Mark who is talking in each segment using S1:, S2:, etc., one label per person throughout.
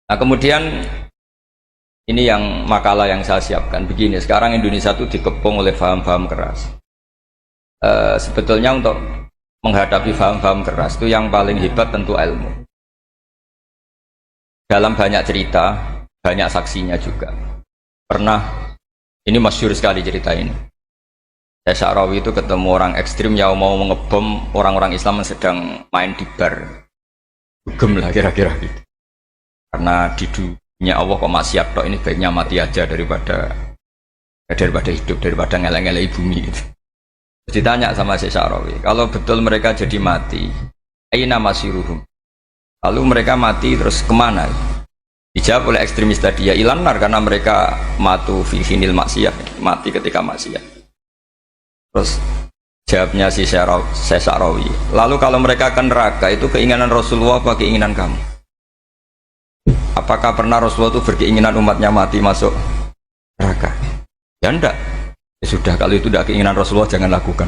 S1: Nah kemudian ini yang makalah yang saya siapkan begini. Sekarang Indonesia itu dikepung oleh paham-paham keras. Sebetulnya untuk menghadapi paham-paham keras itu yang paling hebat tentu ilmu. Dalam banyak cerita, banyak saksinya juga. Pernah, ini masyhur sekali cerita ini. Saya Sya'rawi itu ketemu orang ekstrim yang mau mengebom orang-orang Islam yang sedang main di bar. Dugem lah kira-kira gitu. Karena di dunia Allah kok maksiat tok, ini baiknya mati aja daripada hidup, daripada ngeleng-ngeleng bumi gitu. Terus ditanya sama Syekh Sya'rawi, kalau betul mereka jadi mati, aina masiruhum? Lalu mereka mati terus kemana? Dijawab oleh ekstremis tadi, ya ilanar, karena mereka matu fi hinil maksiyah, mati ketika maksiat. Terus jawabnya si Syekh Sya'rawi, lalu kalau mereka ke neraka itu keinginan Rasulullah apa keinginan kamu? Apakah pernah Rasulullah itu berkeinginan umatnya mati masuk neraka? Ya enggak. Ya sudah, kalau itu tidak keinginan Rasulullah jangan lakukan.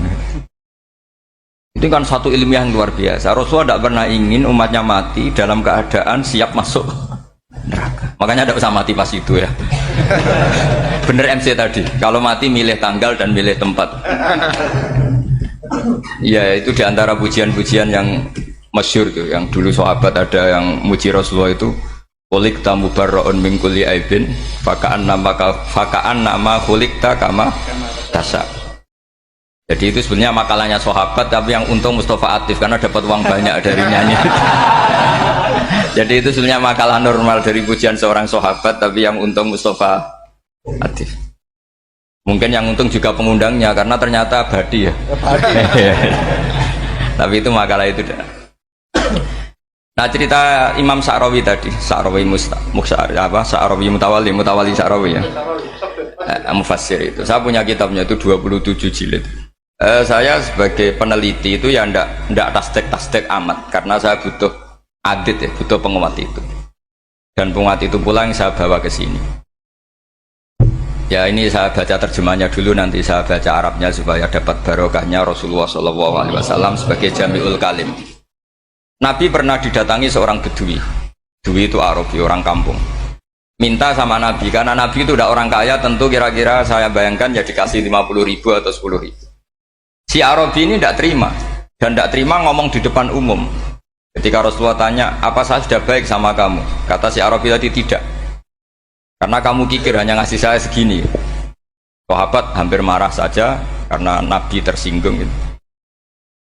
S1: Itu kan satu ilmiah yang luar biasa. Rasulullah tidak pernah ingin umatnya mati dalam keadaan siap masuk neraka. Makanya tidak usah mati pas itu ya. Bener MC tadi, kalau mati milih tanggal dan milih tempat. Ya itu diantara pujian-pujian yang masyhur tuh, yang dulu sahabat ada yang muji Rasulullah itu, Khuliqta mubarra'un min kulli aibin faka'an nama khuliqta kama tasya. Jadi itu sebenarnya makalahnya sahabat, tapi yang untung Mustafa Atif karena dapat uang banyak dari nyanyi. Jadi itu sebenarnya makalah normal dari pujian seorang sahabat, tapi yang untung Mustafa Atif. Mungkin yang untung juga pengundangnya karena ternyata abadi ya. Tapi itu makalah itu dah. Nah cerita Imam Sya'rawi tadi, Sya'rawi Sya'rawi Mutawali Sya'rawi ya, Mufassir itu. Saya punya kitabnya itu 27 jilid. Saya sebagai peneliti itu ya ndak tasdek amat, karena saya butuh adit ya, butuh penguat itu. Dan penguat itu pula yang saya bawa ke sini. Ya ini saya baca terjemahnya dulu, nanti saya baca Arabnya supaya dapat barokahnya Rasulullah SAW sebagai Jami'ul Kalim. Nabi pernah didatangi seorang bedui. Bedui itu Arabi, orang kampung. Minta sama Nabi, karena Nabi itu udah orang kaya, tentu kira-kira saya bayangkan ya dikasih 50.000 atau 10.000. Si Arabi ini tidak terima, dan tidak terima ngomong di depan umum. Ketika Rasulullah tanya, apa saya sudah baik sama kamu? Kata si Arabi tadi, tidak. Karena kamu kikir hanya ngasih saya segini. Sahabat hampir marah saja karena Nabi tersinggung gitu.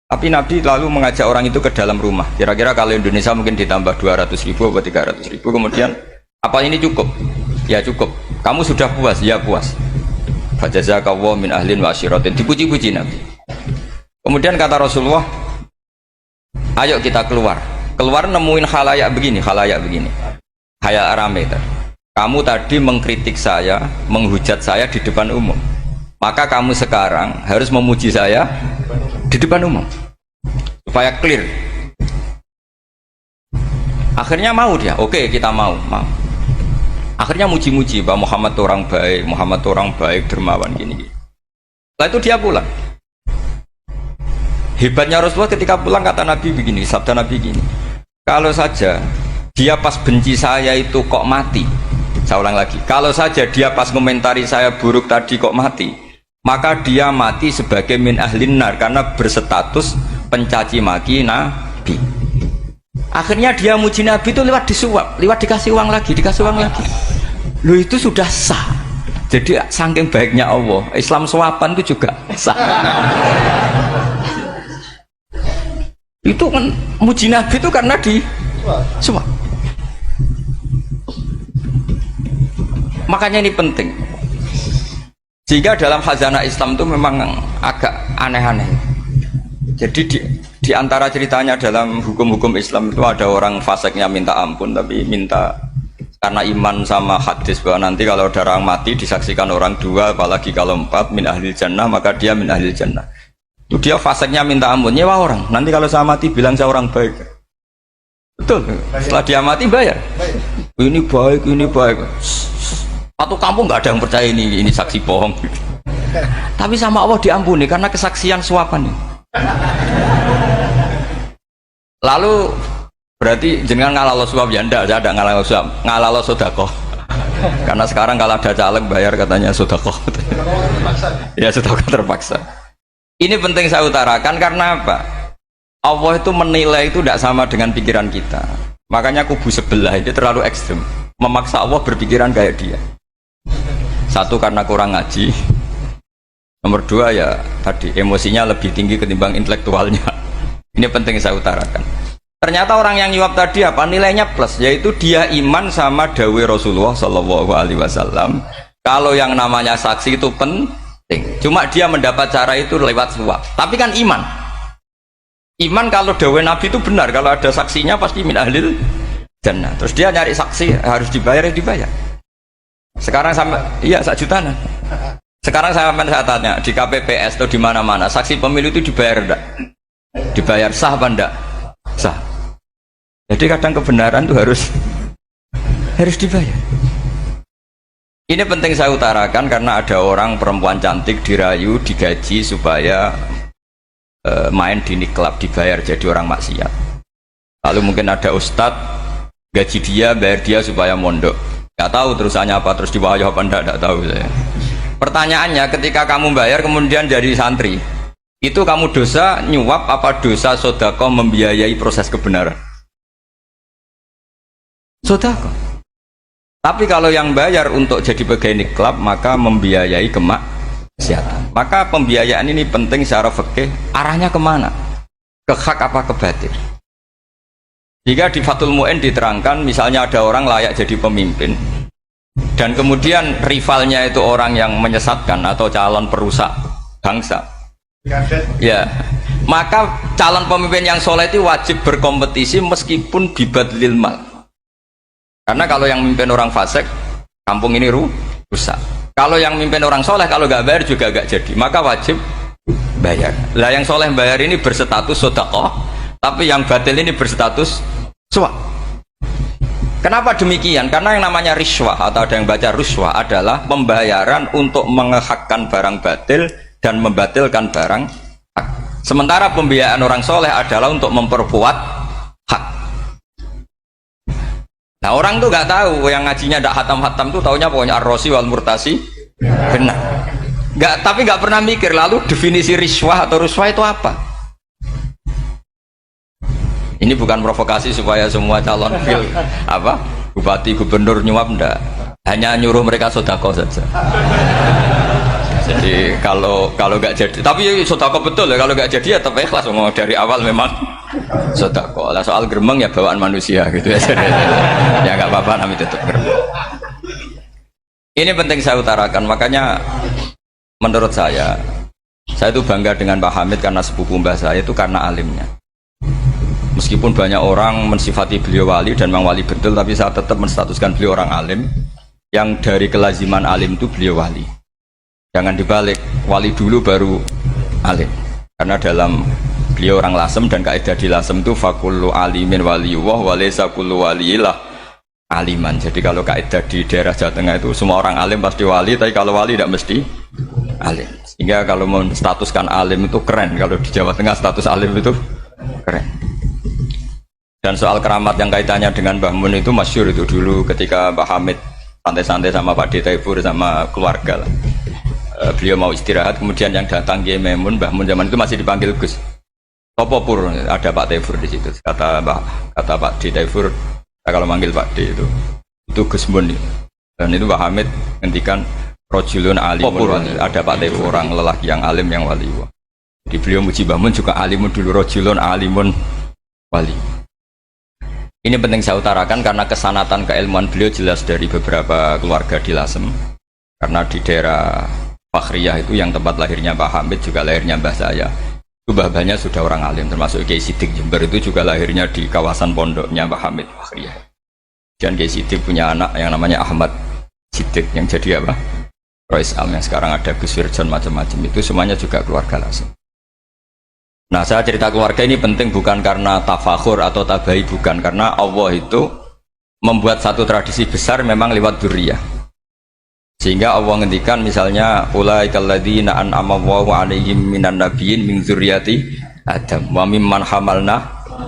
S1: Tapi Nabi lalu mengajak orang itu ke dalam rumah. Kira-kira kalau Indonesia mungkin ditambah 200.000 atau 300.000. Kemudian, apa ini cukup? Ya cukup. Kamu sudah puas? Ya puas. Fajazakallahu min ahlin wa asyiratin. Dipuji-puji Nabi. Kemudian kata Rasulullah, ayo kita keluar. Keluar nemuin khalayak begini. Khalayak rame tadi. Kamu tadi mengkritik saya, menghujat saya di depan umum. Maka kamu sekarang harus memuji saya di depan umum supaya clear. Akhirnya mau dia, oke kita mau. Akhirnya muji-muji bahwa Muhammad orang baik, dermawan gini. Setelah itu dia pulang. Hebatnya Rasulullah ketika pulang kata Nabi begini, sabda Nabi gini, kalau saja dia pas benci saya itu kok mati. Saya ulang lagi, kalau saja dia pas komentari saya buruk tadi kok mati, maka dia mati sebagai min ahlin nar, karena berstatus pencaci maki Nabi. Akhirnya dia muji Nabi itu lewat disuap, lewat dikasih uang lagi. Loh itu sudah sah. Jadi saking baiknya Allah, Islam suapan itu juga sah. Itu kan muji Nabi itu karena disuap. Makanya ini penting. Jika dalam khazanah Islam itu memang agak aneh-aneh. Jadi di antara ceritanya dalam hukum-hukum Islam itu ada orang fasiknya minta ampun, tapi minta karena iman sama hadis bahwa nanti kalau ada orang mati disaksikan orang dua, apalagi kalau 4 min ahlil jannah, maka dia min ahlil jannah. Itu dia fasiknya minta ampun, nyewa orang. Nanti kalau saya mati bilang saya orang baik. Betul. Setelah dia mati bayar. Ini baik. Satu kampung nggak ada yang percaya ini saksi bohong. Tapi sama Allah diampuni karena kesaksian suapan. Lalu Berarti jenengan ngalalo suap ya ndak, saya ndak ngalalo suap, ngalalo sedekah. Karena sekarang kalau ada caleg bayar katanya sedekah. Ya sedekah terpaksa. Ini penting saya utarakan karena apa? Allah itu menilai itu tidak sama dengan pikiran kita. Makanya kubu sebelah itu terlalu ekstrem, memaksa Allah berpikiran kayak dia. Satu karena kurang ngaji. Nomor dua ya tadi emosinya lebih tinggi ketimbang intelektualnya. Ini penting saya utarakan. Ternyata orang yang nyuap tadi apa nilainya plus, yaitu dia iman sama dawai Rasulullah Shallallahu Alaihi Wasallam. Kalau yang namanya saksi itu penting, cuma dia mendapat cara itu lewat suap. Tapi kan iman, iman kalau dawai Nabi itu benar, kalau ada saksinya pasti min ahlil jannah. Terus dia nyari saksi harus dibayar, ya dibayar. Sekarang sama, iya 1 jutaan. Sekarang saya tanya di KPPS atau di mana-mana saksi pemilu itu dibayar enggak? Dibayar sah apa enggak? Sah. Jadi kadang kebenaran itu harus dibayar. Ini penting saya utarakan karena ada orang perempuan cantik dirayu, digaji supaya main di niklab, dibayar jadi orang maksiat. Lalu mungkin ada ustadz gaji dia, bayar dia supaya mondok. Gak tahu terusannya apa, terus dibayar apa enggak tahu saya. Pertanyaannya ketika kamu bayar kemudian jadi santri, itu kamu dosa nyuap apa dosa sodako membiayai proses kebenaran? Sodako. Tapi kalau yang bayar untuk jadi pegawai niklab maka membiayai kemaksiatan. Maka pembiayaan ini penting secara fikih. Arahnya kemana? Ke hak apa ke batil? Jika di Fathul Mu'in diterangkan misalnya ada orang layak jadi pemimpin dan kemudian rivalnya itu orang yang menyesatkan atau calon perusak bangsa, ya maka calon pemimpin yang soleh itu wajib berkompetisi meskipun bibadlil mal. Karena kalau yang mimpin orang fasik, kampung ini rusak. Kalau yang mimpin orang soleh, kalau nggak bayar juga nggak jadi. Maka wajib bayar. Lah yang soleh bayar ini berstatus sedekah, tapi yang batil ini berstatus suap. Kenapa demikian? Karena yang namanya riswah atau ada yang baca ruswah adalah pembayaran untuk mengehakkan barang batil dan membatilkan barang hak. Sementara pembiayaan orang soleh adalah untuk memperkuat hak. Nah orang tuh nggak tahu, yang ngajinya tidak hatam-hatam tuh taunya pokoknya ar-rosi wal murtasi benar. Tapi nggak pernah mikir lalu definisi riswah atau ruswah itu apa. Ini bukan provokasi supaya semua calon bupati gubernur nyuap, enggak, hanya nyuruh mereka sodako saja. Jadi kalau nggak jadi, tapi sodako betul ya, kalau nggak jadi ya tetap ikhlas, mau dari awal memang sodako. Lah soal geremeng ya bawaan manusia gitu ya. Ya nggak apa-apa, namanya tetap geremeng. Ini penting saya utarakan, makanya menurut saya itu bangga dengan Pak Hamid karena sepupu mbah saya itu karena alimnya. Meskipun banyak orang mensifati beliau wali dan memang wali betul, tapi saya tetap menstatuskan beliau orang alim yang dari kelaziman alim itu beliau wali. Jangan dibalik, wali dulu baru alim. Karena dalam beliau orang lasem dan kaidah di lasem itu fakullu alimin waliyullah walaysa kullu waliyillah aliman. Jadi kalau kaidah di daerah Jawa Tengah itu semua orang alim pasti wali, tapi kalau wali tidak mesti alim. Sehingga kalau menstatuskan alim itu keren, kalau di Jawa Tengah status alim itu keren. Dan soal keramat yang kaitannya dengan Mbah Mun itu masyhur itu dulu ketika Mbah Hamid santai-santai sama Pak Taifur sama keluarga lah. Beliau mau istirahat, kemudian yang datang Kiai Maimun, Mbah Mun zaman itu masih dipanggil Gus. Topo pur, ada Pak Taifur di situ. Kata Pak Taifur, kalau manggil Pak D itu Gus Mun. Dan itu Mbah Hamid ngendikan rojulun alimun, ada Pak Taifur orang lelaki yang alim yang wali. Di beliau muji Mbah Mun juga alimun dulu, rojulun alimun wali. Ini penting saya utarakan karena kesanatan keilmuan beliau jelas dari beberapa keluarga di Lasem. Karena di daerah Fakhriyah itu yang tempat lahirnya Pak Hamid juga lahirnya mbah saya. Itu mbah-mbahnya sudah orang alim, termasuk Kiai Sidik Jember itu juga lahirnya di kawasan pondoknya Pak Hamid Fakhriyah. Dan Kiai Sidik punya anak yang namanya Ahmad Sidik yang jadi Rois Am yang sekarang ada Gus Wirjon macam-macam, itu semuanya juga keluarga Lasem. Nah saya cerita keluarga ini penting bukan karena tafakhur atau tabai, bukan, karena Allah itu membuat satu tradisi besar memang lewat dzurriyyah. Sehingga Allah ngendikan misalnya ulaikal ladzina an'ama Allahu 'alaihim minan nabiyyin min dzurriyyati Adam wa mimman hamalna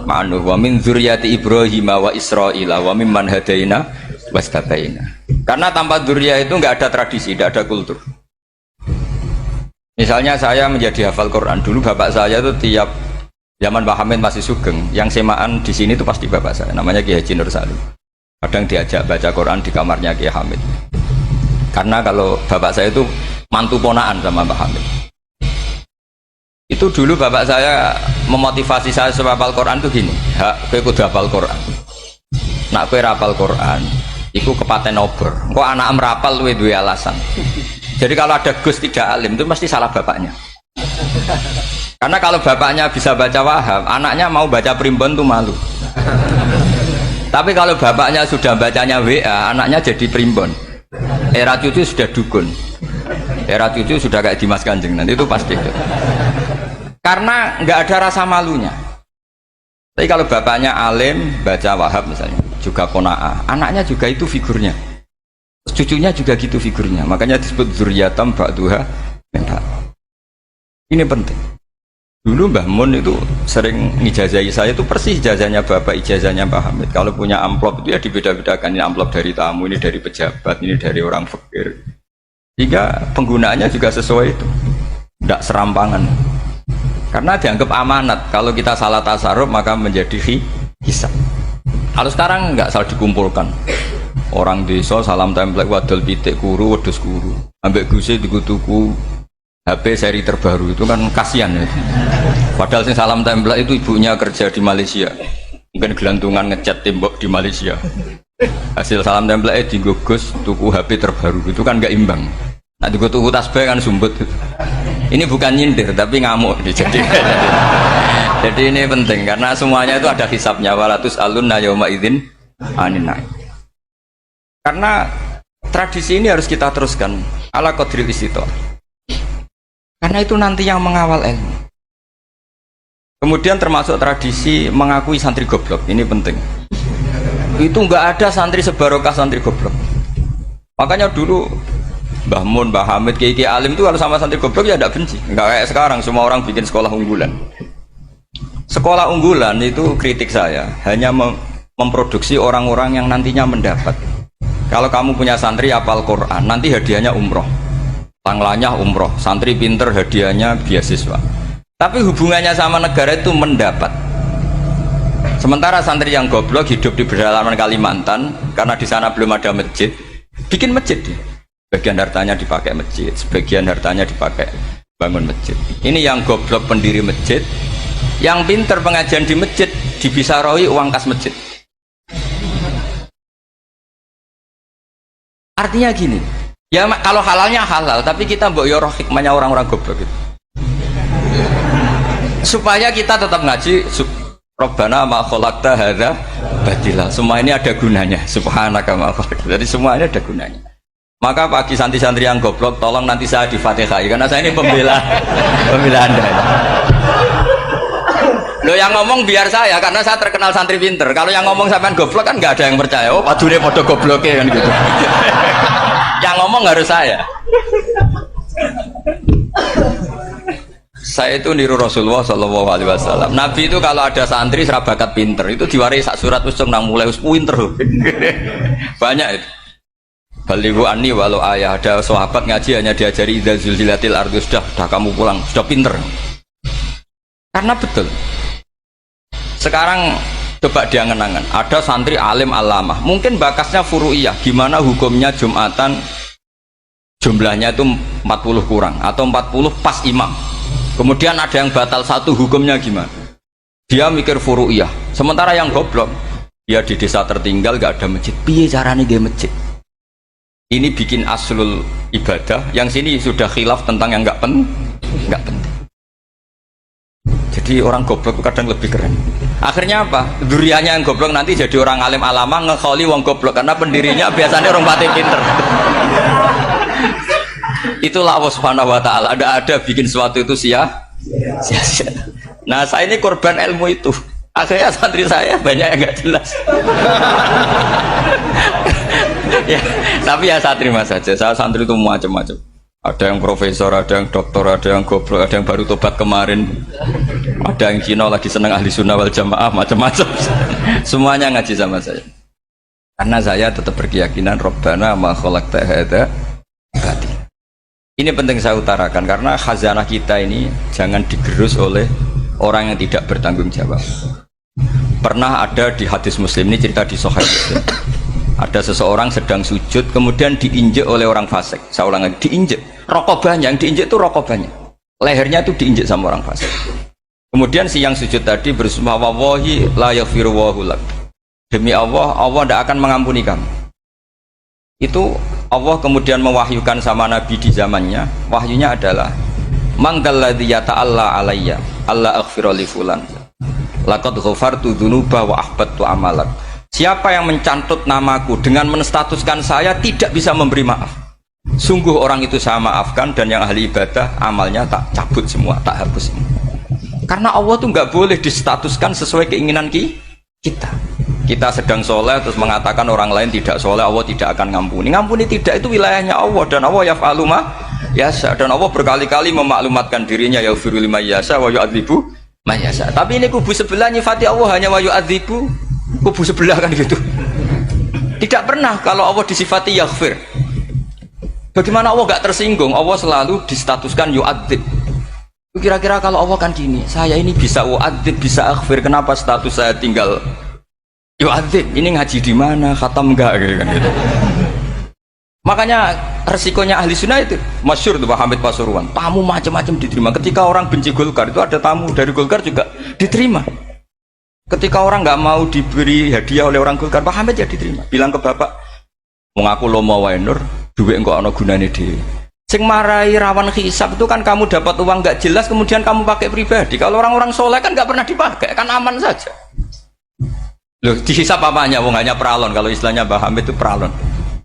S1: ma'nuh wa min dzurriyyati Ibrahim wa Israila wa mimman hadaina wastabaina. Karena tanpa dzurriyyah itu enggak ada tradisi, enggak ada kultur. Misalnya saya menjadi hafal Quran, dulu bapak saya itu tiap zaman Pak Hamid masih sugeng, yang semaan di sini itu pasti bapak saya, namanya Kiai Haji Nur Salim. Kadang diajak baca Quran di kamarnya Kiai Hamid. Karena kalau bapak saya itu mantu ponaan sama Pak Hamid. Itu dulu bapak saya memotivasi saya supaya hafal Quran itu gini, kowe kudu hafal Quran. Nak kowe hafal Quran, iku kepaten obor. Kok anak merapal luwe duwe alasan. Jadi kalau ada Gus tidak alim itu mesti salah bapaknya. Karena kalau bapaknya bisa baca wahab, anaknya mau baca primbon tuh malu. Tapi kalau bapaknya sudah bacanya WA, anaknya jadi primbon. Era cucu sudah dukun. Era cucu sudah kayak Dimas Kanjeng, nanti itu pasti. Karena nggak ada rasa malunya. Tapi kalau bapaknya alim, baca wahab misalnya, juga qanaah, anaknya juga itu figurnya. Cucunya juga gitu figurnya, makanya disebut dzurriyyatam ba'duha min ba'd. Ini penting. Dulu Mbah Mun itu sering ngijazahi saya, itu persis ijazahnya bapak, ijazahnya Mbah Hamid. Kalau punya amplop itu ya dibeda-bedakan, ini amplop dari tamu, ini dari pejabat, ini dari orang fakir. Jika penggunaannya juga sesuai itu, tidak serampangan. Karena dianggap amanat, kalau kita salah tasarruf maka menjadi hisab. Kalau sekarang nggak salah dikumpulkan. Orang desa salam template wadol pitik kuru wedhus kuru ambek guse tuku HP seri terbaru itu kan kasihan ya. Padahal sing salam template itu ibunya kerja di Malaysia, mungkin gelantungan ngecat tembok di Malaysia, hasil salam template di Gus tuku HP terbaru itu kan nggak imbang. Nah tuku tasbih kan sumbut. Ini bukan nyindir tapi ngamuk jadi ini penting karena semuanya itu ada hisabnya. Walatus alunna yauma idzin anin naim. Karena tradisi ini harus kita teruskan ala qadril istithar. Karena itu nanti yang mengawal ilmu. Kemudian termasuk tradisi mengakui santri goblok, ini penting. Itu enggak ada santri sebarokah santri goblok. Makanya dulu Mbah Mun, Mbah Hamid, Kiai Alim itu kalau sama santri goblok ya tidak benci. Enggak kayak sekarang semua orang bikin sekolah unggulan. Sekolah unggulan itu kritik saya hanya memproduksi orang-orang yang nantinya mendapat. Kalau kamu punya santri hafal Quran, nanti hadiahnya umroh, tanglanya umroh, santri pinter hadiahnya beasiswa. Tapi hubungannya sama negara itu mendapat. Sementara santri yang goblok hidup di pedalaman Kalimantan, karena di sana belum ada masjid, bikin masjid. Sebagian hartanya dipakai masjid, sebagian hartanya dipakai bangun masjid. Ini yang goblok pendiri masjid, yang pinter pengajian di masjid dibisarahi uang kas masjid. Artinya gini, ya kalau halalnya halal, tapi kita mbok yo roh hikmahnya orang-orang goblok gitu. Supaya kita tetap ngaji Rabbana ma khalaqta hadza batila. Semua ini ada gunanya. Subhanaka ma khalaqta. Jadi semua ini ada gunanya. Maka bagi santri-santri yang goblok, tolong nanti saya di Fatihah karena saya ini pembela Anda. Lo yang ngomong biar saya, karena saya terkenal santri pinter. Kalau yang ngomong sampean goblok kan nggak ada yang percaya. Oh, padune podo gobloknya kan gitu. Yang ngomong harus saya. Saya itu niru Rasulullah Shallallahu Alaihi Wasallam. Nabi itu kalau ada santri serabakat pinter, itu diwaris sak surat usung nang mulai pinter. Banyak itu. Balighu anni walau ayah, ada sahabat ngaji hanya diajari idza zulzilatil ardu, sudah kamu pulang, sudah pinter. Karena betul. Sekarang coba dia ngenangan, ada santri alim alamah, mungkin bakasnya furu'iyah, gimana hukumnya Jumatan jumlahnya itu 40 kurang atau 40 pas imam. Kemudian ada yang batal satu, hukumnya gimana? Dia mikir furu'iyah. Sementara yang goblok, dia di desa tertinggal gak ada masjid. Piye caranya dia masjid? Ini bikin aslul ibadah, yang sini sudah khilaf tentang yang gak penting. Jadi orang goblok kadang lebih keren. Akhirnya apa? Duriannya yang goblok nanti jadi orang alim alama ngekholi wong goblok karena pendirinya biasanya orang pati pinter. Itulah Allah Subhanahu wa taala. Ada bikin sesuatu itu sia-sia. Nah, saya ini korban ilmu itu. Akhirnya santri saya banyak yang nggak jelas. Ya, tapi ya saya terima saja. Saya santri itu macam-macam. Ada yang profesor, ada yang doktor, ada yang goblok, ada yang baru tobat kemarin, ada yang Cina lagi seneng ahli sunnah wal jamaah, macam-macam. Semuanya ngaji sama saya. Karena saya tetap berkeyakinan Rabbana ma khalaqta hadza batil. Ini penting saya utarakan karena khazanah kita ini jangan digerus oleh orang yang tidak bertanggung jawab. Pernah ada di hadis Muslim, ini cerita di Sahih Muslim. Ada seseorang sedang sujud kemudian diinjek oleh orang fasik. Saya ulang lagi, diinjek. Rokobahnya, yang diinjek itu rokobahnya. Lehernya itu diinjek sama orang fasik. Kemudian si yang sujud tadi bersumpah wallahi la yaghfiru wallahu lak. Demi Allah, Allah tidak akan mengampuni kamu. Itu Allah kemudian mewahyukan sama Nabi di zamannya. Wahyunya adalah mangdalladzi yata'alla alayya alla aghfira li fulan. Laqad ghafartu dzunuba wa ahbattu amalak. Siapa yang mencantut namaku dengan menstatuskan saya tidak bisa memberi maaf. Sungguh orang itu saya maafkan dan yang ahli ibadah amalnya tak cabut semua, tak hapus semua. Karena Allah tuh nggak boleh distatuskan sesuai keinginan kita. Kita sedang soleh terus mengatakan orang lain tidak soleh, Allah tidak akan ngampuni. Ngampuni tidak, itu wilayahnya Allah dan Allah yaf'alu ma yasha. Dan Allah berkali-kali memaklumatkan dirinya yaghfiru liman yasha wa yu'adzibu man yasha. Tapi ini kubu sebelah nyifati Allah hanya wa yu'adzibu, kubu sebelah kan gitu. Tidak pernah kalau Allah disifati yaghfir. Bagaimana Allah gak tersinggung? Allah selalu distatuskan yu'adzib. Kira-kira kalau Allah kan gini, saya ini bisa u'adzib, bisa aghfir, kenapa status saya tinggal yu'adzib? Ini ngaji di mana? Khatam enggak kan gitu. Makanya resikonya ahli sunnah itu masyhur tuh Pak Hamid Pasuruan. Tamu macam-macam diterima. Ketika orang benci Golkar itu ada tamu dari Golkar juga diterima. Ketika orang nggak mau diberi hadiah oleh orang Golkar, Pak Hamid ya diterima. Bilang ke bapak, mengaku lo mau wainur, duit enggak ono gunane dhewe. Sing marai rawan hisab itu kan kamu dapat uang nggak jelas kemudian kamu pakai pribadi. Kalau orang-orang soleh kan nggak pernah dipakai, kan aman saja. Loh, dihisab apanya? Wong hanya pralon. Kalau istilahnya Mbah Hamid itu pralon.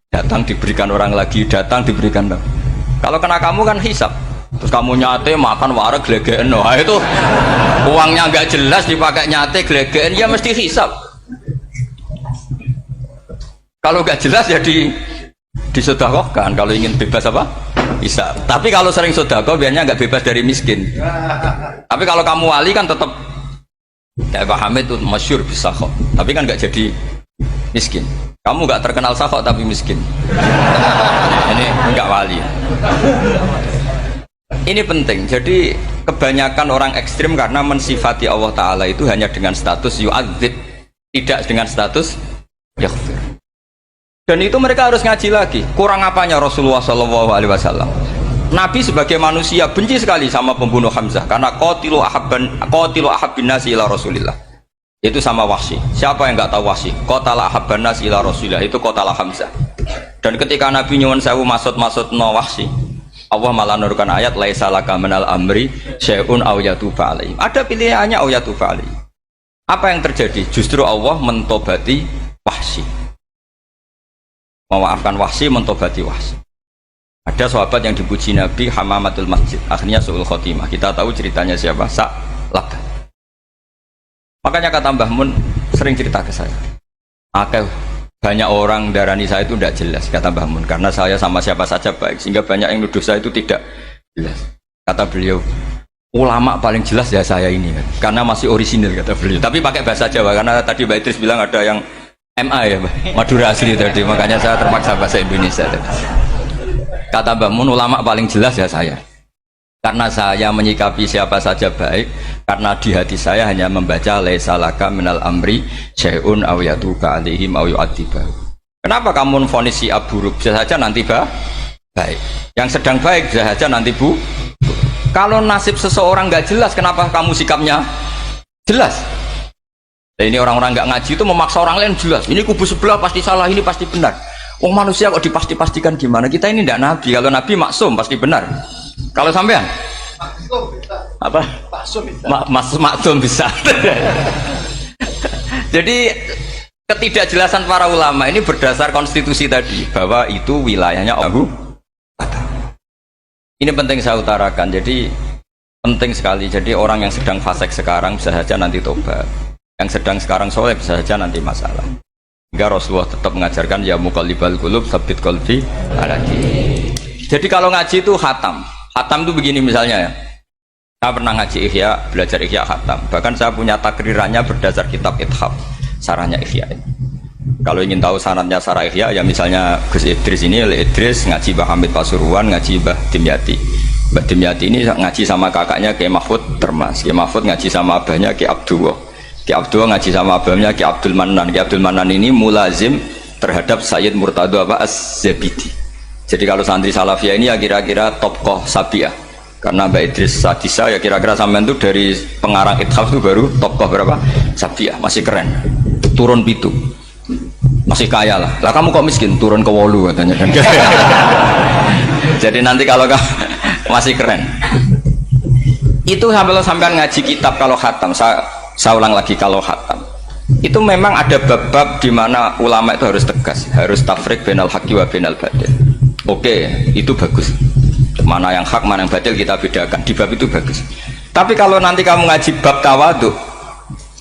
S1: Datang diberikan orang lagi, datang diberikan. Kalau kena kamu kan hisab. Terus kamu nyate makan wareg glegeken. Nah, itu uangnya nggak jelas dipakai nyate glegeken ya mesti hisab. Kalau nggak jelas ya disedekahkan. Kalau ingin bebas apa? Bisa. Tapi kalau sering sedekah biasanya nggak bebas dari miskin. Tapi kalau kamu wali kan tetap ya Pak Hamid itu masyhur bisa kok. Tapi kan nggak jadi miskin. Kamu nggak terkenal sakok tapi miskin. Ini nggak wali. Ini penting. Jadi kebanyakan orang ekstrim karena mensifati Allah Ta'ala itu hanya dengan status yu'adzib, tidak dengan status yaghfir. Dan itu mereka harus ngaji lagi. Kurang apanya Rasulullah SAW? Nabi sebagai manusia benci sekali sama pembunuh Hamzah karena qatilu ahabbin nasi ila Rasulillah. Itu sama Wahsy. Siapa yang nggak tahu Wahsy? Qatala ahabban nas ila Rasulillah, itu qatala Hamzah. Dan ketika Nabi nyuwun sewu maksud no Wahsy, Allah malah nurkan ayat laisa laka minal amri syai'un aw yatuba alaihim. Ada pilihannya aw yatuba alaihim. Apa yang terjadi? Justru Allah mentobati Wahsy. Memaafkan Wahsy, mentobati Wahsy. Ada sahabat yang dipuji Nabi Hamamatul Masjid, akhirnya su'ul khotimah. Kita tahu ceritanya siapa? Sa'labah. Makanya kata Mbah Mun sering cerita ke saya, banyak orang darani saya itu tidak jelas, kata Mbah Mun, karena saya sama siapa saja baik, sehingga banyak yang nuduh saya itu tidak jelas. Kata beliau, ulama paling jelas ya saya ini, karena masih orisinil, kata beliau. Tapi pakai bahasa Jawa, karena tadi Mbak Idris bilang ada yang MA ya, Madura asli tadi, makanya saya terpaksa bahasa Indonesia tadi. Kata Mbah Mun, ulama paling jelas ya saya. Karena saya menyikapi siapa saja baik, karena di hati saya hanya membaca laisa laka minal amri syai'un aw yatuba alaihim aw yu'adziba. Kenapa kamu memvonis si buruk? Bisa saja nanti baik. Yang sedang baik bisa saja nanti Kalau nasib seseorang nggak jelas, kenapa kamu sikapnya jelas? Nah, ini orang-orang nggak ngaji itu memaksa orang lain jelas. Ini kubu sebelah pasti salah, ini pasti benar. Manusia kok dipasti-pastikan gimana? Kita ini tidak nabi. Kalau nabi maksum pasti benar. Kalau sampean apa? Maksum bisa. Jadi ketidakjelasan para ulama ini berdasar konstitusi tadi bahwa itu wilayahnya Allah. Ini penting saya utarakan. Jadi penting sekali. Jadi orang yang sedang fasik sekarang bisa saja nanti tobat. Yang sedang sekarang soleh bisa saja nanti masalah. Hingga Rasulullah tetap mengajarkan ya muqallibal qulub tsabbit qalbi ala dinik. Jadi kalau ngaji itu khatam. Khatam itu begini misalnya ya. Saya pernah ngaji Ihya, belajar Ihya khatam. Bahkan saya punya takrirannya berdasar kitab Ithaf, sarahnya Ihya. Kalau ingin tahu sanadnya sarah Ihya, ya misalnya Gus Idris ini, Idris ngaji Mbah Hamid Pasuruan, ngaji Mbah Dimyati. Mbah Dimyati ini ngaji sama kakaknya Kiai Mahfud Termas. Kiai Mahfud ngaji sama abahnya Kiai Abdullah. Kiai Abdullah ngaji sama abahnya Kiai Abdul Manan. Kiai Abdul Manan ini mulazim terhadap Sayyid Murtado Az-Zabidi. Jadi kalau santri Salafiyah ini ya kira-kira tokoh Sabiah. Karena Mbak Idris Sadisa ya kira-kira sampean itu dari pengarang Ithaf itu baru tokoh berapa? Sabiah, masih keren. Turun pitu. Masih kaya lah. Lah kamu kok miskin? Turun ke wolu katanya kan. Jadi nanti kalau masih keren. Itu sampean ngaji kitab kalau khatam. Saya ulang lagi kalau khatam. Itu memang ada bab-bab di mana ulama itu harus tegas, harus tafrik bainal haqqi wa bainal batil. Oke, itu bagus. Mana yang hak, mana yang batil kita bedakan. Di bab itu bagus. Tapi kalau nanti kamu ngaji bab tawadhu,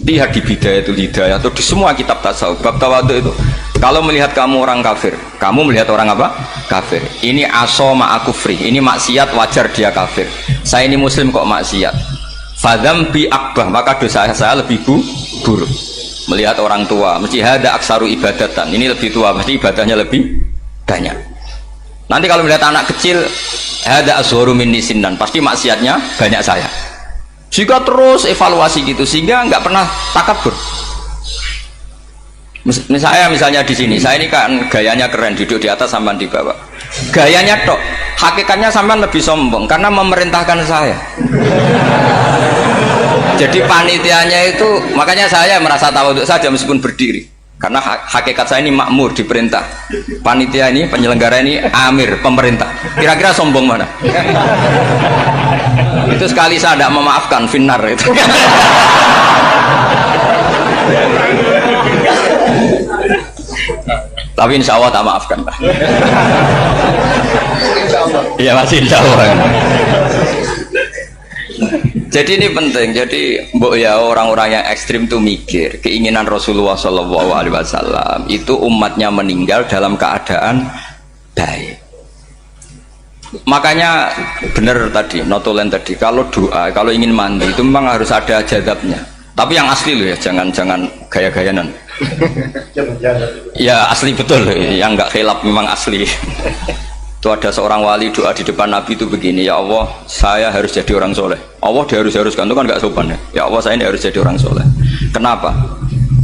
S1: lihat di Bidayatul Hidayah atau di semua kitab tasawuf, bab tawadhu itu, kalau melihat kamu orang kafir, kamu melihat orang apa? Kafir. Ini aso ma'akufri, ini maksiat wajar dia kafir. Saya ini muslim kok maksiat. Fadham bi akbah, maka dosa saya lebih buruk. Melihat orang tua, mesti ada aksaru ibadatan. Ini lebih tua, pasti ibadahnya lebih banyak. Nanti kalau melihat anak kecil, ada azharu minni sinnan, pasti maksiatnya banyak saya. Jika terus evaluasi gitu, sehingga nggak pernah takabur. Misalnya di sini, saya ini kan gayanya keren, duduk di atas sampai di bawah. Gayanya tok, hakikatnya sampai lebih sombong karena memerintahkan saya. Jadi panitianya itu, makanya saya merasa tawadhu saja meskipun berdiri. Karena hakikat saya ini makmur, diperintah. Panitia ini, penyelenggara ini amir, pemerintah. Kira-kira sombong mana? Itu sekali saya tidak memaafkan, finnar itu. Tapi insya Allah tak maafkan lah. Iya masih insya Allah. Jadi ini penting. Jadi mbok ya orang-orang yang ekstrim tuh mikir keinginan Rasulullah SAW itu umatnya meninggal dalam keadaan baik. Makanya benar tadi notulen tadi, kalau doa, kalau ingin mandi itu memang harus ada jadabnya. Tapi yang asli loh ya, jangan gaya-gayanan. Ya asli betul, yang nggak khilaf memang asli. Itu ada seorang wali doa di depan Nabi itu begini, ya Allah saya harus jadi orang soleh. Allah diharus-haruskan itu kan nggak sopan ya. Ya Allah saya ini harus jadi orang soleh. Kenapa?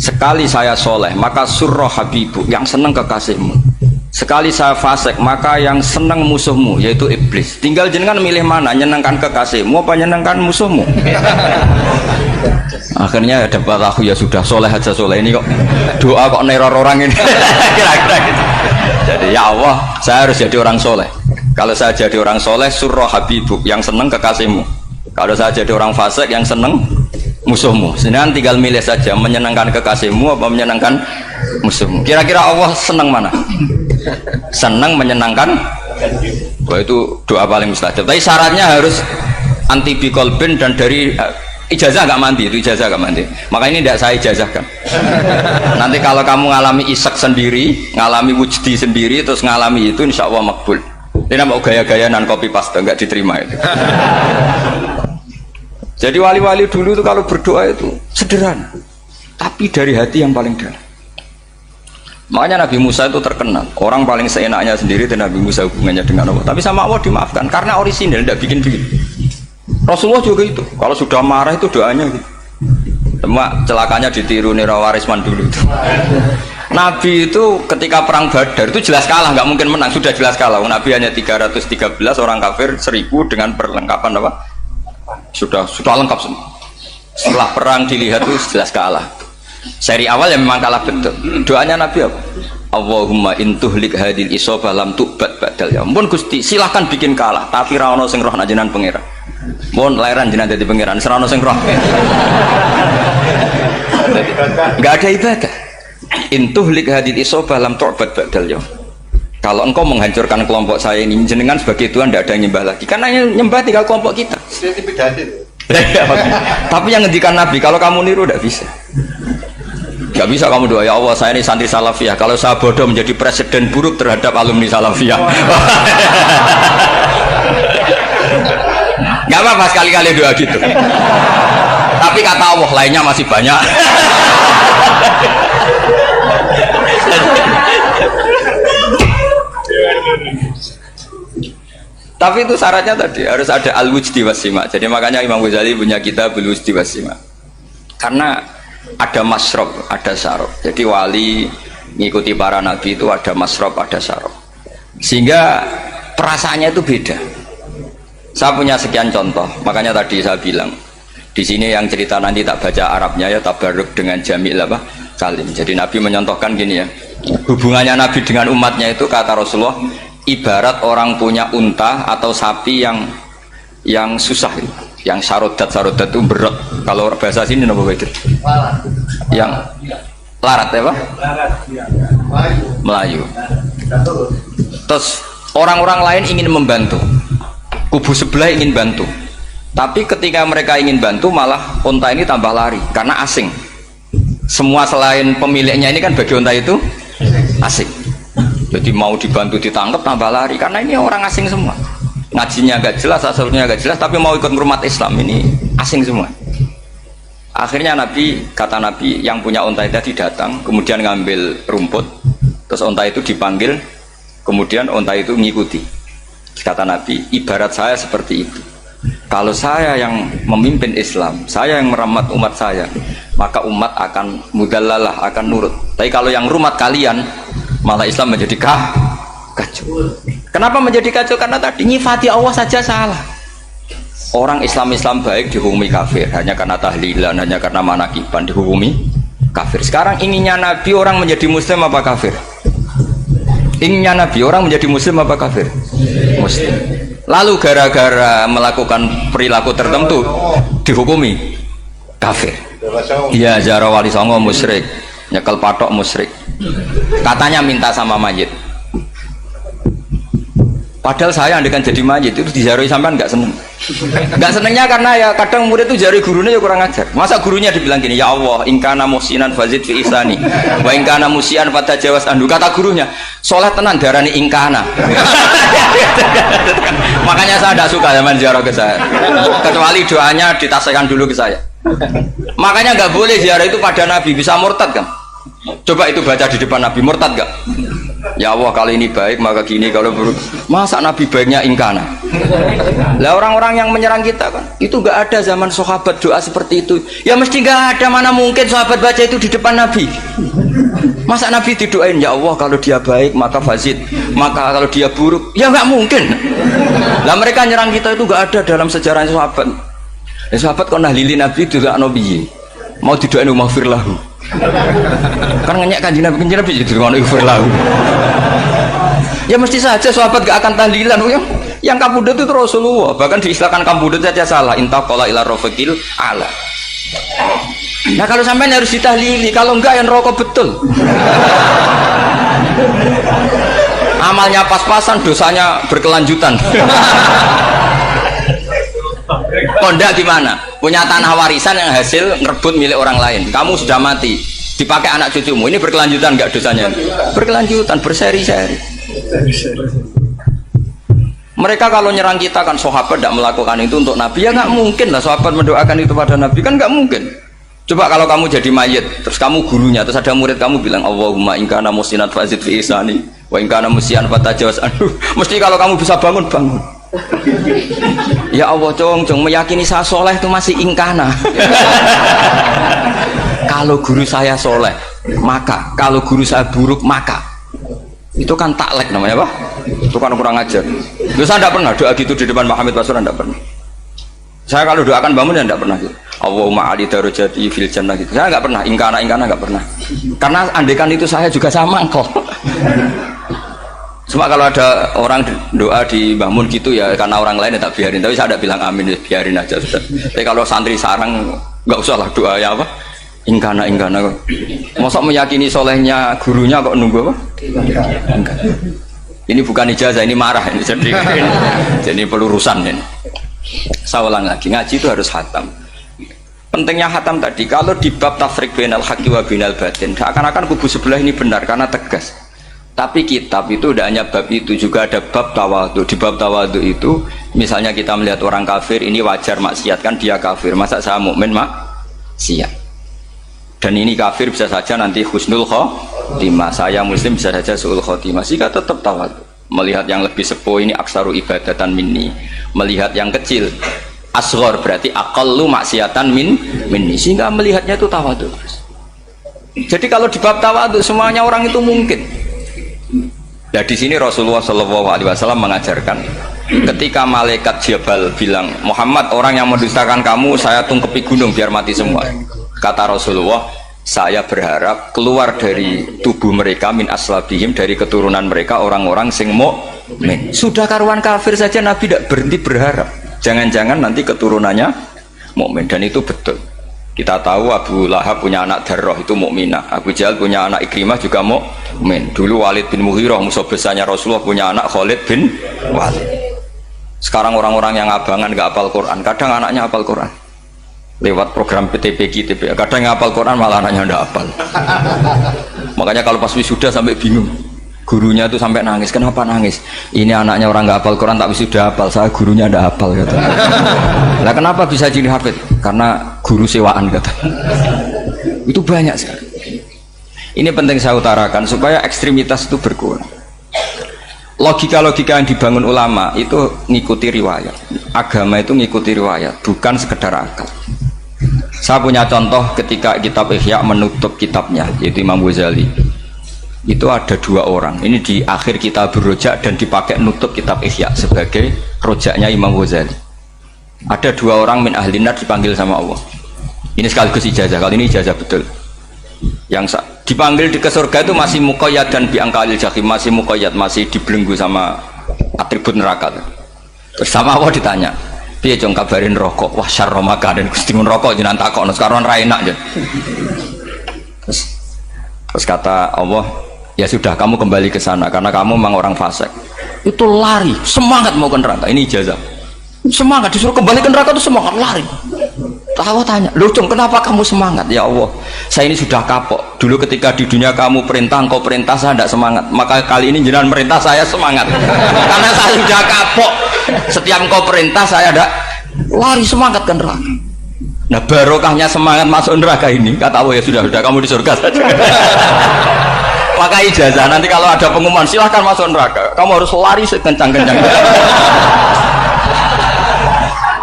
S1: Sekali saya soleh maka surroh habibu, yang senang kekasihmu. Sekali saya fasik maka yang senang musuhmu, yaitu iblis. Tinggal jenengan milih mana, nyenangkan kekasihmu apa nyenangkan musuhmu. Akhirnya dapat aku ya sudah soleh aja soleh, ini kok doa kok neror orang ini. Kira-kira gitu. Jadi ya Allah saya harus jadi orang soleh. Kalau saya jadi orang soleh surroh habibuk, yang seneng kekasihmu. Kalau saya jadi orang fasik yang seneng musuhmu. Sedangkan tinggal milih saja, menyenangkan kekasihmu apa menyenangkan musuhmu. Kira-kira Allah seneng mana? Seneng menyenangkan. Wah itu doa paling mustajab. Tapi syaratnya harus anti bikolbin dan dari ijazah nggak mandi, itu ijazah nggak mandi. Maka ini tidak saya ijazahkan. Nanti kalau kamu ngalami isak sendiri, ngalami wujdi sendiri, terus ngalami itu, insya Allah makbul. Ini mau gaya-gaya nan copy paste nggak diterima itu. Jadi wali-wali dulu itu kalau berdoa itu sederhana, tapi dari hati yang paling dalam. Makanya Nabi Musa itu terkenal, orang paling seenaknya sendiri dan Nabi Musa hubungannya dengan Allah. Tapi sama Allah dimaafkan karena orisinil, tidak bikin-bikin. Rasulullah juga itu, kalau sudah marah itu doanya gitu. Cuma celakanya ditiru Nirawarisman dulu itu. Nabi itu ketika perang Badar itu jelas kalah, nggak mungkin menang, sudah jelas kalah. Nabi hanya 313 orang kafir, 1000 dengan perlengkapan apa? Sudah lengkap semua. Setelah perang dilihat itu jelas kalah. Seri awal yang memang kalah betul. Doanya Nabi apa? Allahumma intuhlik hadil isobah lam tu'bad badal ya. Ampun Gusti, silahkan bikin kalah, tapi ra ono sing roh najenan pangeran. Mohon lahiran jenengan jadi pangeran, serano sing roh. Enggak ada ibadah. Intuhlik hadil isobah lam tu'bad badal ya. Kalau engkau menghancurkan kelompok saya ini, jenengan sebagai Tuhan tidak ada yang nyembah lagi. Karena yang nyembah tinggal kelompok kita. Tapi yang ngendikan Nabi, kalau kamu niru tidak bisa. Gak bisa kamu doa, ya Allah saya ini santri salafiyah, kalau saya bodoh menjadi presiden buruk terhadap alumni salafiyah. Gak apa-apa sekali-kali doa gitu. Tapi kata Allah lainnya masih banyak. Tapi itu syaratnya tadi harus ada al-wujdi wasima. Jadi makanya Imam Ghazali punya kitab al-wujdi wasima. Karena ada masrob, ada syarab. Jadi wali ngikuti para nabi itu ada masrob, ada syarab. Sehingga perasaannya itu beda. Saya punya sekian contoh. Makanya tadi saya bilang di sini yang cerita nanti tak baca Arabnya ya, tabarruk dengan jamil apa kalim. Jadi Nabi menyontohkan gini ya. Hubungannya Nabi dengan umatnya itu kata Rasulullah ibarat orang punya unta atau sapi yang susah gitu. Yang sarodat itu berat. Kalau bahasa sini nama begitu. Yang larat ya Pak? Melayu. Terus orang-orang lain ingin membantu. Kubu sebelah ingin bantu. Tapi ketika mereka ingin bantu malah unta ini tambah lari karena asing. Semua selain pemiliknya ini kan bagi unta itu asing. Jadi mau dibantu ditangkap tambah lari karena ini orang asing semua. Ngajinya agak jelas, asalnya agak jelas, tapi mau ikut umat Islam ini asing semua. Akhirnya kata Nabi yang punya unta tadi datang, kemudian ngambil rumput, terus unta itu dipanggil, kemudian unta itu mengikuti. Kata Nabi, ibarat saya seperti itu. Kalau saya yang memimpin Islam, saya yang merawat umat saya, maka umat akan mudallalah, akan nurut. Tapi kalau yang rumat kalian, malah Islam menjadi kacau. Kenapa menjadi kacau? Karena tadi nyifati Allah saja salah. Orang Islam baik dihukumi kafir hanya karena tahlilan, hanya karena manakiban dihukumi kafir. Sekarang inginnya Nabi orang menjadi muslim apa kafir? Inginnya Nabi orang menjadi muslim apa kafir? Muslim. Lalu gara-gara melakukan perilaku tertentu dihukumi kafir. Iya, ziarah wali songo musyrik, nyekel patok musyrik. Katanya minta sama mayit. Padahal saya andekan jadi mayit itu dijaroi sampean nggak seneng. Nggak senengnya karena ya kadang murid itu jari gurunya ya kurang ajar. Masa gurunya dibilang gini, ya Allah, ingkana musinan fazid fi ihsani, wa ingkana musian fatajawas andu. Kata gurunya, soleh tenan darani ingkana. Makanya saya tidak suka zaman ziarah ke saya. Kecuali doanya ditasihkan dulu ke saya. Makanya nggak boleh ziarah itu pada Nabi, bisa murtad kan? Coba itu baca di depan Nabi, murtad gak? Ya Allah kali ini baik maka gini, kalau buruk masa Nabi baiknya ingkana. Lah orang-orang yang menyerang kita kan itu gak ada zaman sahabat doa seperti itu. Ya mesti gak ada, mana mungkin sahabat baca itu di depan Nabi. Masa Nabi didoain ya Allah kalau dia baik maka fazid, maka kalau dia buruk ya gak mungkin. Lah mereka nyerang kita itu gak ada dalam sejarah sahabat. Ya, sahabat kok nahlili Nabi juga Nabi mau didoain maghfir lahu. Kan ngenyek kanjeng Nabi jadi ngono ighfir lahu. Ya mesti saja sahabat gak akan tahlilan. Yang kabudut itu Rasulullah, bahkan diistilahkan kabudut saja salah. Intaqala ila rafiqil ala. Nah kalau sampai harus ditahlili, kalau enggak yang rokok betul. Amalnya pas-pasan, dosanya berkelanjutan. Kondak gimana? Punya tanah warisan yang hasil ngerebut milik orang lain. Kamu sudah mati, dipakai anak cucumu. Ini berkelanjutan nggak dosanya? Berkelanjutan, berseri-seri. Mereka kalau nyerang kita kan sahabat tidak melakukan itu untuk Nabi, ya nggak mungkin lah sahabat mendoakan itu pada Nabi, kan nggak mungkin. Coba kalau kamu jadi mayit, terus kamu gurunya, terus ada murid kamu bilang Allahumma ingkana musinat fazid fi ihsani wa ingkana musian fatajawaz anhu. Mesti kalau kamu bisa bangun. Ya Allah cong meyakini saya soleh itu masih ingkana. Kalau guru saya soleh maka, kalau guru saya buruk maka, itu kan taklek namanya Pak. Itu kan kurang ajar. Saya tidak pernah doa gitu di depan Muhammad Basuran, tidak pernah. Saya kalau doakan bangun ya tidak pernah gitu. Allahumma ali darajati fil jannah gitu. Saya nggak pernah ingkana nggak pernah. Karena andekan itu saya juga sama engkau. Cuma kalau ada orang doa di bangun gitu ya karena orang lain ya tak biarin. Tapi saya tidak bilang amin, ya biarin aja sudah. Tapi kalau santri sarang nggak usah lah doa ya apa? Ingkana kok. Masa meyakini solehnya gurunya kok nunggu apa? Enggak. Ini bukan ijazah, ini marah ini jadi pelurusan ini. Saya ulang lagi, ngaji itu harus khatam. pentingnya hatam tadi, kalau di bab tafriq bainal haqqi wa bainal batin, seakan-akan kubu sebelah ini benar karena tegas. Tapi kitab itu tidak hanya bab itu, juga ada bab tawadhu. Di bab tawadhu itu, misalnya kita melihat orang kafir, ini wajar maksiat kan dia kafir, masa saya mukmin maksiat. Dan ini kafir bisa saja nanti husnul khotimah, saya muslim bisa saja su'ul khotimah, sehingga tetap tawadhu. Melihat yang lebih sepuh ini aksaru ibadatan minni, melihat yang kecil asghar berarti aqallu maksiatan minni, sehingga melihatnya itu tawadhu. Jadi kalau di bab tawadhu semuanya orang itu mungkin. Nah di sini Rasulullah SAW mengajarkan, ketika malaikat Jabal bilang, Muhammad, orang yang mendustakan kamu saya tungkepi gunung biar mati semua. Kata Rasulullah, saya berharap keluar dari tubuh mereka min aslabihim, dari keturunan mereka orang-orang sing mukmin. Sudah karuan kafir saja Nabi tidak berhenti berharap, jangan-jangan nanti keturunannya mukmin. Dan itu betul. Kita tahu Abu Lahab punya anak Darroh, itu mukminah. Abu Jahal punya anak Ikrimah juga mukmin. Dulu Walid bin Mughirah musuh besarnya Rasulullah punya anak Khalid bin Walid. Sekarang orang-orang yang abangan gak hafal Quran, kadang anaknya hafal Quran lewat program PTPG, kadang yang hafal Quran malah anaknya ndak hafal. Makanya kalau pas wisuda sampai bingung, gurunya itu sampai nangis. Kenapa nangis? Ini anaknya orang nggak hafal Quran tak wisuda hafal, saya gurunya ndak hafal kata. Lah kenapa bisa jadi hafid? Karena guru sewaan kata. Itu banyak sekali. Ini penting saya utarakan supaya ekstremitas itu berkurang. Logika-logika yang dibangun ulama itu ngikuti riwayat. Agama itu ngikuti riwayat, bukan sekedar akal. Saya punya contoh ketika kitab Ihya menutup kitabnya, yaitu Imam Ghazali. Itu ada dua orang. Ini di akhir kitab Rojak dan dipakai nutup kitab Ihya sebagai rojaknya Imam Ghazali. Ada dua orang min ahli nar dipanggil sama Allah. Ini sekaligus ijazah, kali ini ijazah betul. Yang dipanggil di ke surga itu masih muqayyad dan biangkalil jahim, masih muqayyad, masih dibelenggu sama atribut neraka. Terus sama Allah ditanya, piye jong kabarin rokok? Wah syarro maka dan Gusti mun rokok jenengan takokno sekarang ra enak aja. Terus kata Allah, ya sudah kamu kembali ke sana karena kamu memang orang fasik. Itu lari, semangat mau ke neraka. Ini ijazah. Semangat disuruh kembali ke neraka itu semangat lari. Tahu tanya, "Loh, Cung, kenapa kamu semangat?" Ya Allah, saya ini sudah kapok. Dulu ketika di dunia kamu perintah, engkau perintah, saya tidak semangat. Maka kali ini jenengan perintah, saya semangat. Karena saya sudah kapok. Setiap engkau perintah, saya ada lari semangat ke neraka. Nah, barokahnya semangat masuk neraka ini, kata Allah, ya sudah kamu di surga saja. Maka ijazah nanti kalau ada pengumuman silahkan masuk neraka, kamu harus lari sekencang-kencang.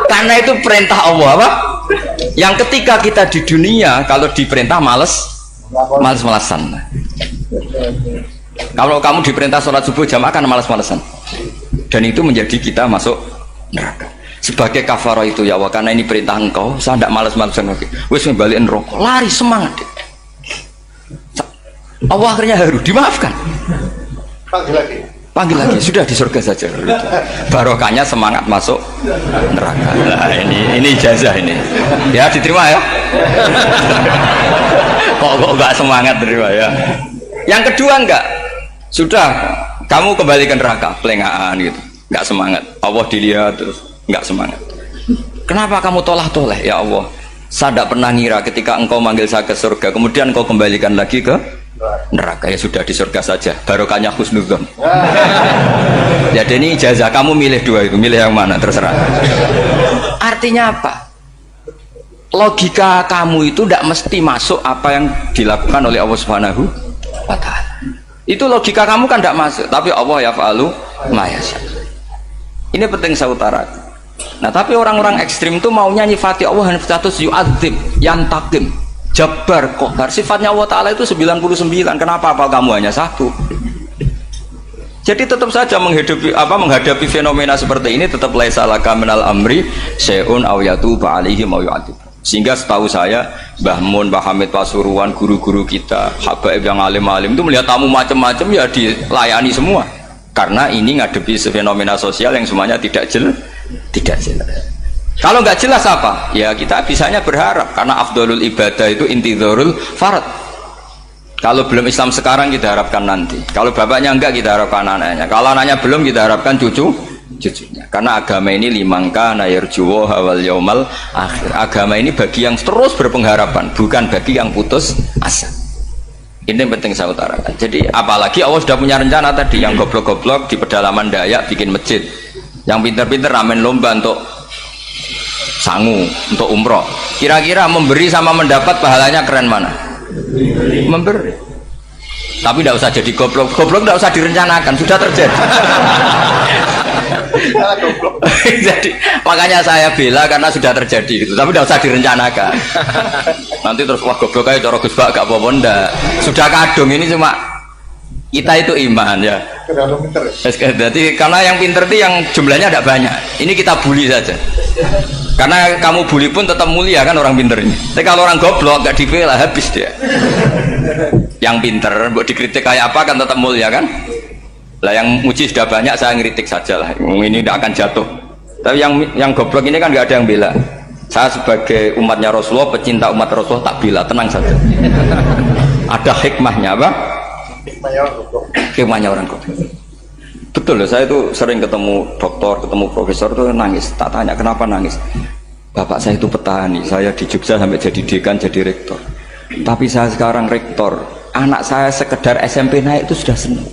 S1: Karena itu perintah Allah, apa? Yang ketika kita di dunia kalau diperintah males-malesan. Kalau kamu diperintah sholat subuh jamaah kan males-malesan. Dan itu menjadi kita masuk neraka. Sebagai kafarah itu ya Allah, karena ini perintah engkau, saya tidak males-malesan lagi. Wes ngembaliin rokok, lari semangat. Allah akhirnya haru, dimaafkan. Panggil lagi, sudah di surga saja. Barokahnya semangat masuk neraka. Nah, ini ijazah ini. Ya diterima ya. Kok enggak semangat terima ya. Yang kedua enggak. Sudah kamu kembali ke neraka, pelengahan gitu. Enggak semangat. Allah dilihat terus enggak semangat. Kenapa kamu toleh-toleh? Ya Allah, saya tidak pernah ngira ketika engkau manggil saya ke surga, kemudian engkau kembalikan lagi ke neraka. Ya sudah di surga saja, barokahnya husnudzon. Jadi ini ijazah, kamu milih dua itu, milih yang mana terserah. Artinya apa? Logika kamu itu tidak mesti masuk apa yang dilakukan oleh Allah Subhanahu wa Ta'ala. Itu logika kamu kan tidak masuk, tapi Allah yaf'alu ma yasha. Ini penting saya utarakan. Nah tapi orang-orang ekstrim itu maunya nyifati Allah dengan status yu'adzib, yantakim, Jabbar, Qahar. Sifatnya Allah Ta'ala itu 99. Kenapa apa kamu hanya satu? Jadi tetap saja menghadapi fenomena seperti ini tetap laisa laka minal amri syai'un aw yatuba alaihim aw yu'adzib. Sehingga setahu saya Mbah Mun, Mbah Hamid Pasuruan, guru-guru kita, habaib yang alim-alim itu melihat tamu macam-macam ya dilayani semua. Karena ini ngadepi fenomena sosial yang semuanya tidak jelas. Kalau nggak jelas apa? Ya kita bisanya berharap karena afdolul ibadah itu intidharul farad. Kalau belum Islam sekarang kita harapkan nanti. Kalau bapaknya enggak kita harapkan anaknya. Kalau anaknya belum kita harapkan cucu cucunya. Karena agama ini limangka nayarjuwo hawal yaumal akhir. Agama ini bagi yang terus berpengharapan, bukan bagi yang putus asa. Ini yang penting saya utarakan. Jadi apalagi Allah sudah punya rencana tadi, yang goblok-goblok di pedalaman Dayak bikin masjid, yang pinter-pinter ramen lomba untuk sangu, untuk umroh. Kira-kira memberi sama mendapat pahalanya keren mana? Memberi. Tapi tidak usah jadi goblok. Goblok tidak usah direncanakan, sudah terjadi. Jadi makanya saya bela karena sudah terjadi gitu. Tapi tidak usah direncanakan. Nanti terus wah goblok aja cara Gus Bak gak apa-apa ndak. Sudah kadung ini cuma kita itu iman ya. Jadi karena yang pinter itu yang jumlahnya tidak banyak. Ini kita bully saja. Karena kamu bully pun tetap mulia kan orang pinter ini. Tapi kalau orang goblok gak dibela habis dia. Yang pinter buat dikritik kayak apa kan tetap mulia kan. Lah yang muji sudah banyak, saya ngeritik saja lah. Ini tidak akan jatuh. Tapi yang goblok ini kan nggak ada yang bela. Saya sebagai umatnya Rasulullah, pecinta umat Rasulullah tak bela, tenang saja. Ada hikmahnya apa? Hikmahnya orang goblok. Betul loh, saya itu sering ketemu dokter, ketemu profesor itu nangis. Tak tanya kenapa nangis. Bapak saya itu petani, saya di Jogja sampai jadi dekan, jadi rektor. Tapi saya sekarang rektor, anak saya sekedar SMP naik itu sudah senang.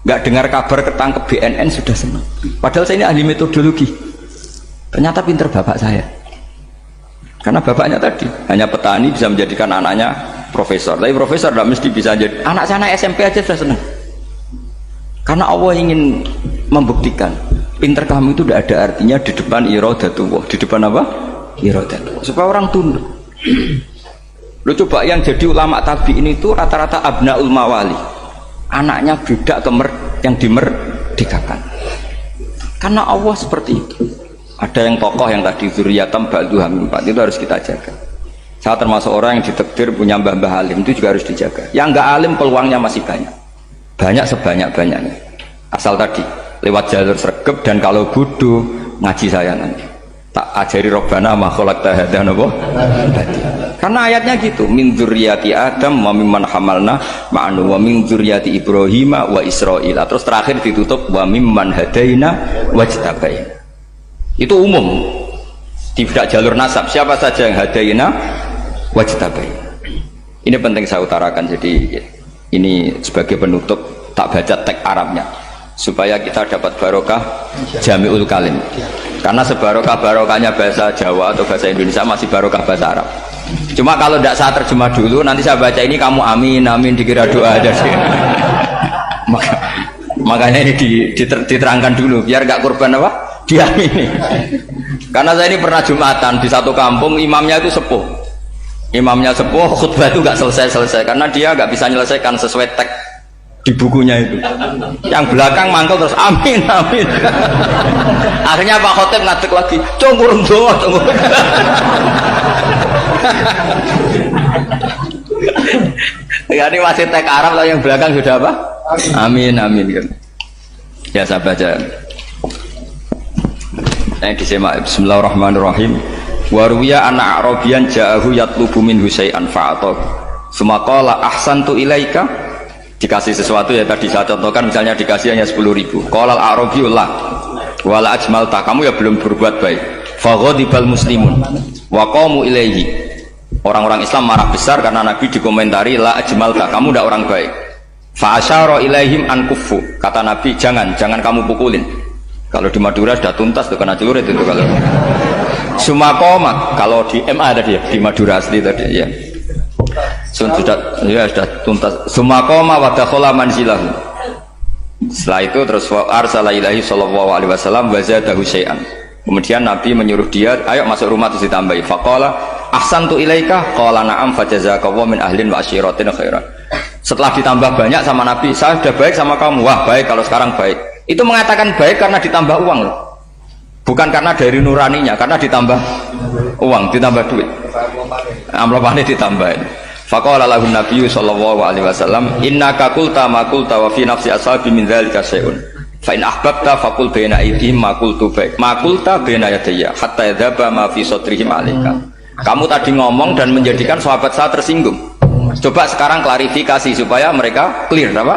S1: Nggak dengar kabar ketangkep BNN sudah senang. Padahal saya ini ahli metodologi. Ternyata pinter bapak saya. Karena bapaknya tadi hanya petani bisa menjadikan anaknya profesor. Tapi profesor tidak mesti bisa jadi. Anak saya SMP aja sudah senang. Karena Allah ingin membuktikan pinter kamu itu tidak ada artinya di depan iradatullah. Di depan apa? Iradatullah. Supaya orang tunduk. Lu coba yang jadi ulama tabi'in itu rata-rata abnaul mawali. Anaknya budak yang dimerdekakan. Karena Allah seperti itu. Ada yang tokoh yang tadi zuriyatam ba'duha min ba'd, itu harus kita jaga. Saya termasuk orang yang ditakdir punya mbah-mbah alim, itu juga harus dijaga. Yang enggak alim peluangnya masih banyak. Banyak sebanyak-banyaknya. Asal tadi lewat jalur sregep, dan kalau bodoh ngaji saya nanti. Tak ajari robbana ma khalaqta hadza napa? Karena ayatnya gitu, min dzurriyyati Adam wa mimman hamalna ma'anu wa min dzurriyyati Ibrahim wa Israil. Terus terakhir ditutup wa mimman hadaina wajtabaina. Itu umum. Tidak jalur nasab, siapa saja yang hadaina wajtabaina. Ini penting saya utarakan. Jadi ini sebagai penutup tak baca teks Arabnya supaya kita dapat barokah jami'ul kalim. Karena sebarokah-barokahnya bahasa Jawa atau bahasa Indonesia masih barokah bahasa Arab. Cuma kalau tidak saya terjemah dulu, nanti saya baca ini kamu amin, amin dikira doa aja sih. Makanya ini diterangkan dulu, biar gak korban apa? Diamini. Karena saya ini pernah Jumatan di satu kampung, imamnya itu sepuh. Imamnya sepuh, khutbah itu gak selesai-selesai. Karena dia gak bisa menyelesaikan sesuai teks di bukunya itu. Yang belakang mantul terus amin amin. Akhirnya Pak Khotib ngadeg lagi, cungkurung doa cungkurung. Ya ini masih teks Arab, yang belakang sudah apa? Amin amin kan. Ya saya baca. Yang disimak Bismillahirrahmanirrahim. Waruya anak Arabian ja'ahu yatlubu min husay'an fa'atahu. Sumaqala ahsantu ilaika. Dikasih sesuatu ya tadi saya contohkan, misalnya dikasih hanya 10.000. Qalal a'rabiyullah wala ajmalta, kamu ya belum berbuat baik. Faghadibal muslimun wa qamu ilaihi. Orang-orang Islam marah besar karena Nabi dikomentari la ajmalta, kamu tidak orang baik. Fa asyara ilaihim an kuffu, kata Nabi jangan kamu pukulin. Kalau di Madura sudah tuntas tuh kena celurit itu kalau. Sumakoma kalau di MA tadi ya, di Madura asli tadi ya. Sudah tuntas. Sumakoma wa dakhala manzilahu. Setelah itu terus arsala ilahi sallallahu alaihi wasallam wa zadahu syai'an. Kemudian Nabi menyuruh dia, ayo masuk rumah terus ditambahi. Faqala ahsantu ilaika qala na'am fajazakallahu min ahlin wa asyiratin khairan. Setelah ditambah banyak sama Nabi, saya sudah baik sama kamu. Wah, baik kalau sekarang baik. Itu mengatakan baik karena ditambah uang loh. Bukan karena dari nuraninya, karena ditambah uang, ditambah duit. Amplopane ditambahin. Faqala lahu Nabiyyu sallallahu alaihi wasallam, innaka qulta ma qulta wa fi nafsi ashabi min dzalika syai'un. Fa in ahbabta faqul baina aydihim ma qultu ma qulta baina yadayya hatta yadhaba ma fi sadrihim alaika. Kamu tadi ngomong dan menjadikan sahabat saya tersinggung. Coba sekarang klarifikasi supaya mereka clear apa?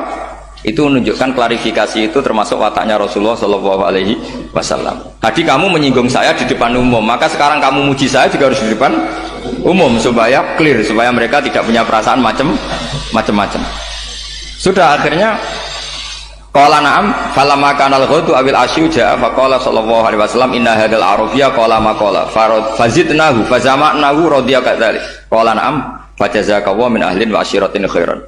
S1: Itu menunjukkan klarifikasi itu termasuk wataknya Rasulullah Shallallahu Alaihi Wasallam. Tadi kamu menyinggung saya di depan umum, maka sekarang kamu muji saya juga harus di depan umum supaya clear, supaya mereka tidak punya perasaan macam-macam. Sudah akhirnya qala na'am falamma kana al-ghadu awil asyu ja'a faqala sallallahu alaihi wasallam inna hadzal arabiyya qala ma qala fazidnahu fazama'nahu radiya kadzalik qala na'am fajazakallahu min ahlin wa asyiratin khairan.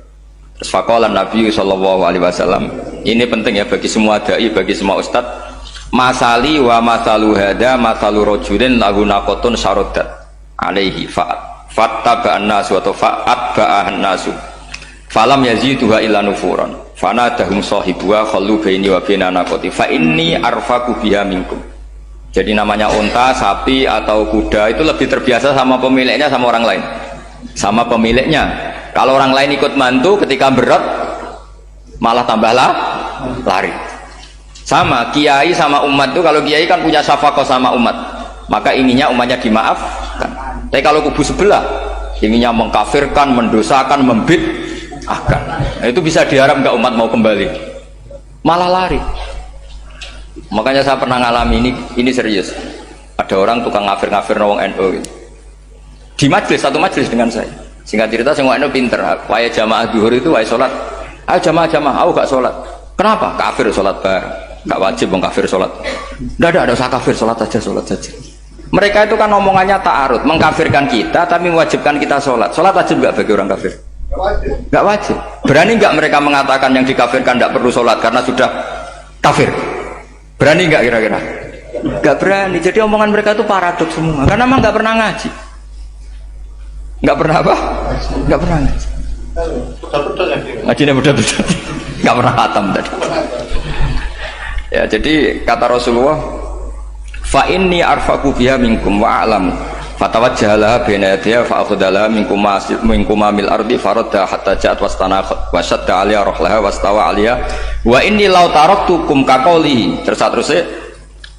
S1: Terus faqala Nabi sallallahu alaihi wasallam, ini penting ya bagi semua dai, bagi semua ustaz, masali wa masalu hada masalu rajulin lahu naqatun syaradat alaihi fattaba'an nasu atau fa'atba'an nasu falam yaziduha illa nufuran fanadahum sahibuha khallu baini wa baina naqati fa inni arfaqu biha minkum. Jadi namanya unta, sapi atau kuda itu lebih terbiasa sama pemiliknya sama orang lain, sama pemiliknya. Kalau orang lain ikut mantu ketika berat malah tambahlah lari. Sama kiai sama umat itu, kalau kiai kan punya syafaqah sama umat, maka inginnya umatnya dimaafkan. Tapi kalau kubu sebelah inginnya mengkafirkan, mendosakan, membid'ahkan, nah, itu bisa diharap nggak umat mau kembali, malah lari. Makanya saya pernah ngalami ini serius. Ada orang tukang ngafir-ngafir nawang NU gitu. Di majlis, satu majlis dengan saya. Singkat cerita semua NU pinter, waya jamaah duhur itu waya sholat, ayo jamaah, aku gak sholat. Kenapa? Kafir sholat bareng, gak wajib bang kafir sholat. Tidak usah kafir, sholat saja. Mereka itu kan omongannya ta'arud, mengkafirkan kita tapi mewajibkan kita sholat. Sholat wajib gak bagi orang kafir? Gak wajib. Berani gak mereka mengatakan yang dikafirkan gak perlu sholat karena sudah kafir? Berani gak kira-kira? Gak berani. Jadi omongan mereka itu paradoks semua, karena memang gak pernah ngaji. Nggak pernah apa? Nggak pernah ngajinya betul-betul nggak pernah khatam tadi ya. Jadi kata Rasulullah, fa inni arfaqu biha minkum wa a'lamu fatawajjahala baina yadayha fa akhadhala minkum mil ardi faradda hatta ja'at wastana wa shadda 'alaiha rahlaha wastawa 'alaiha wa inni law taraktukum kaqaulihi. Terus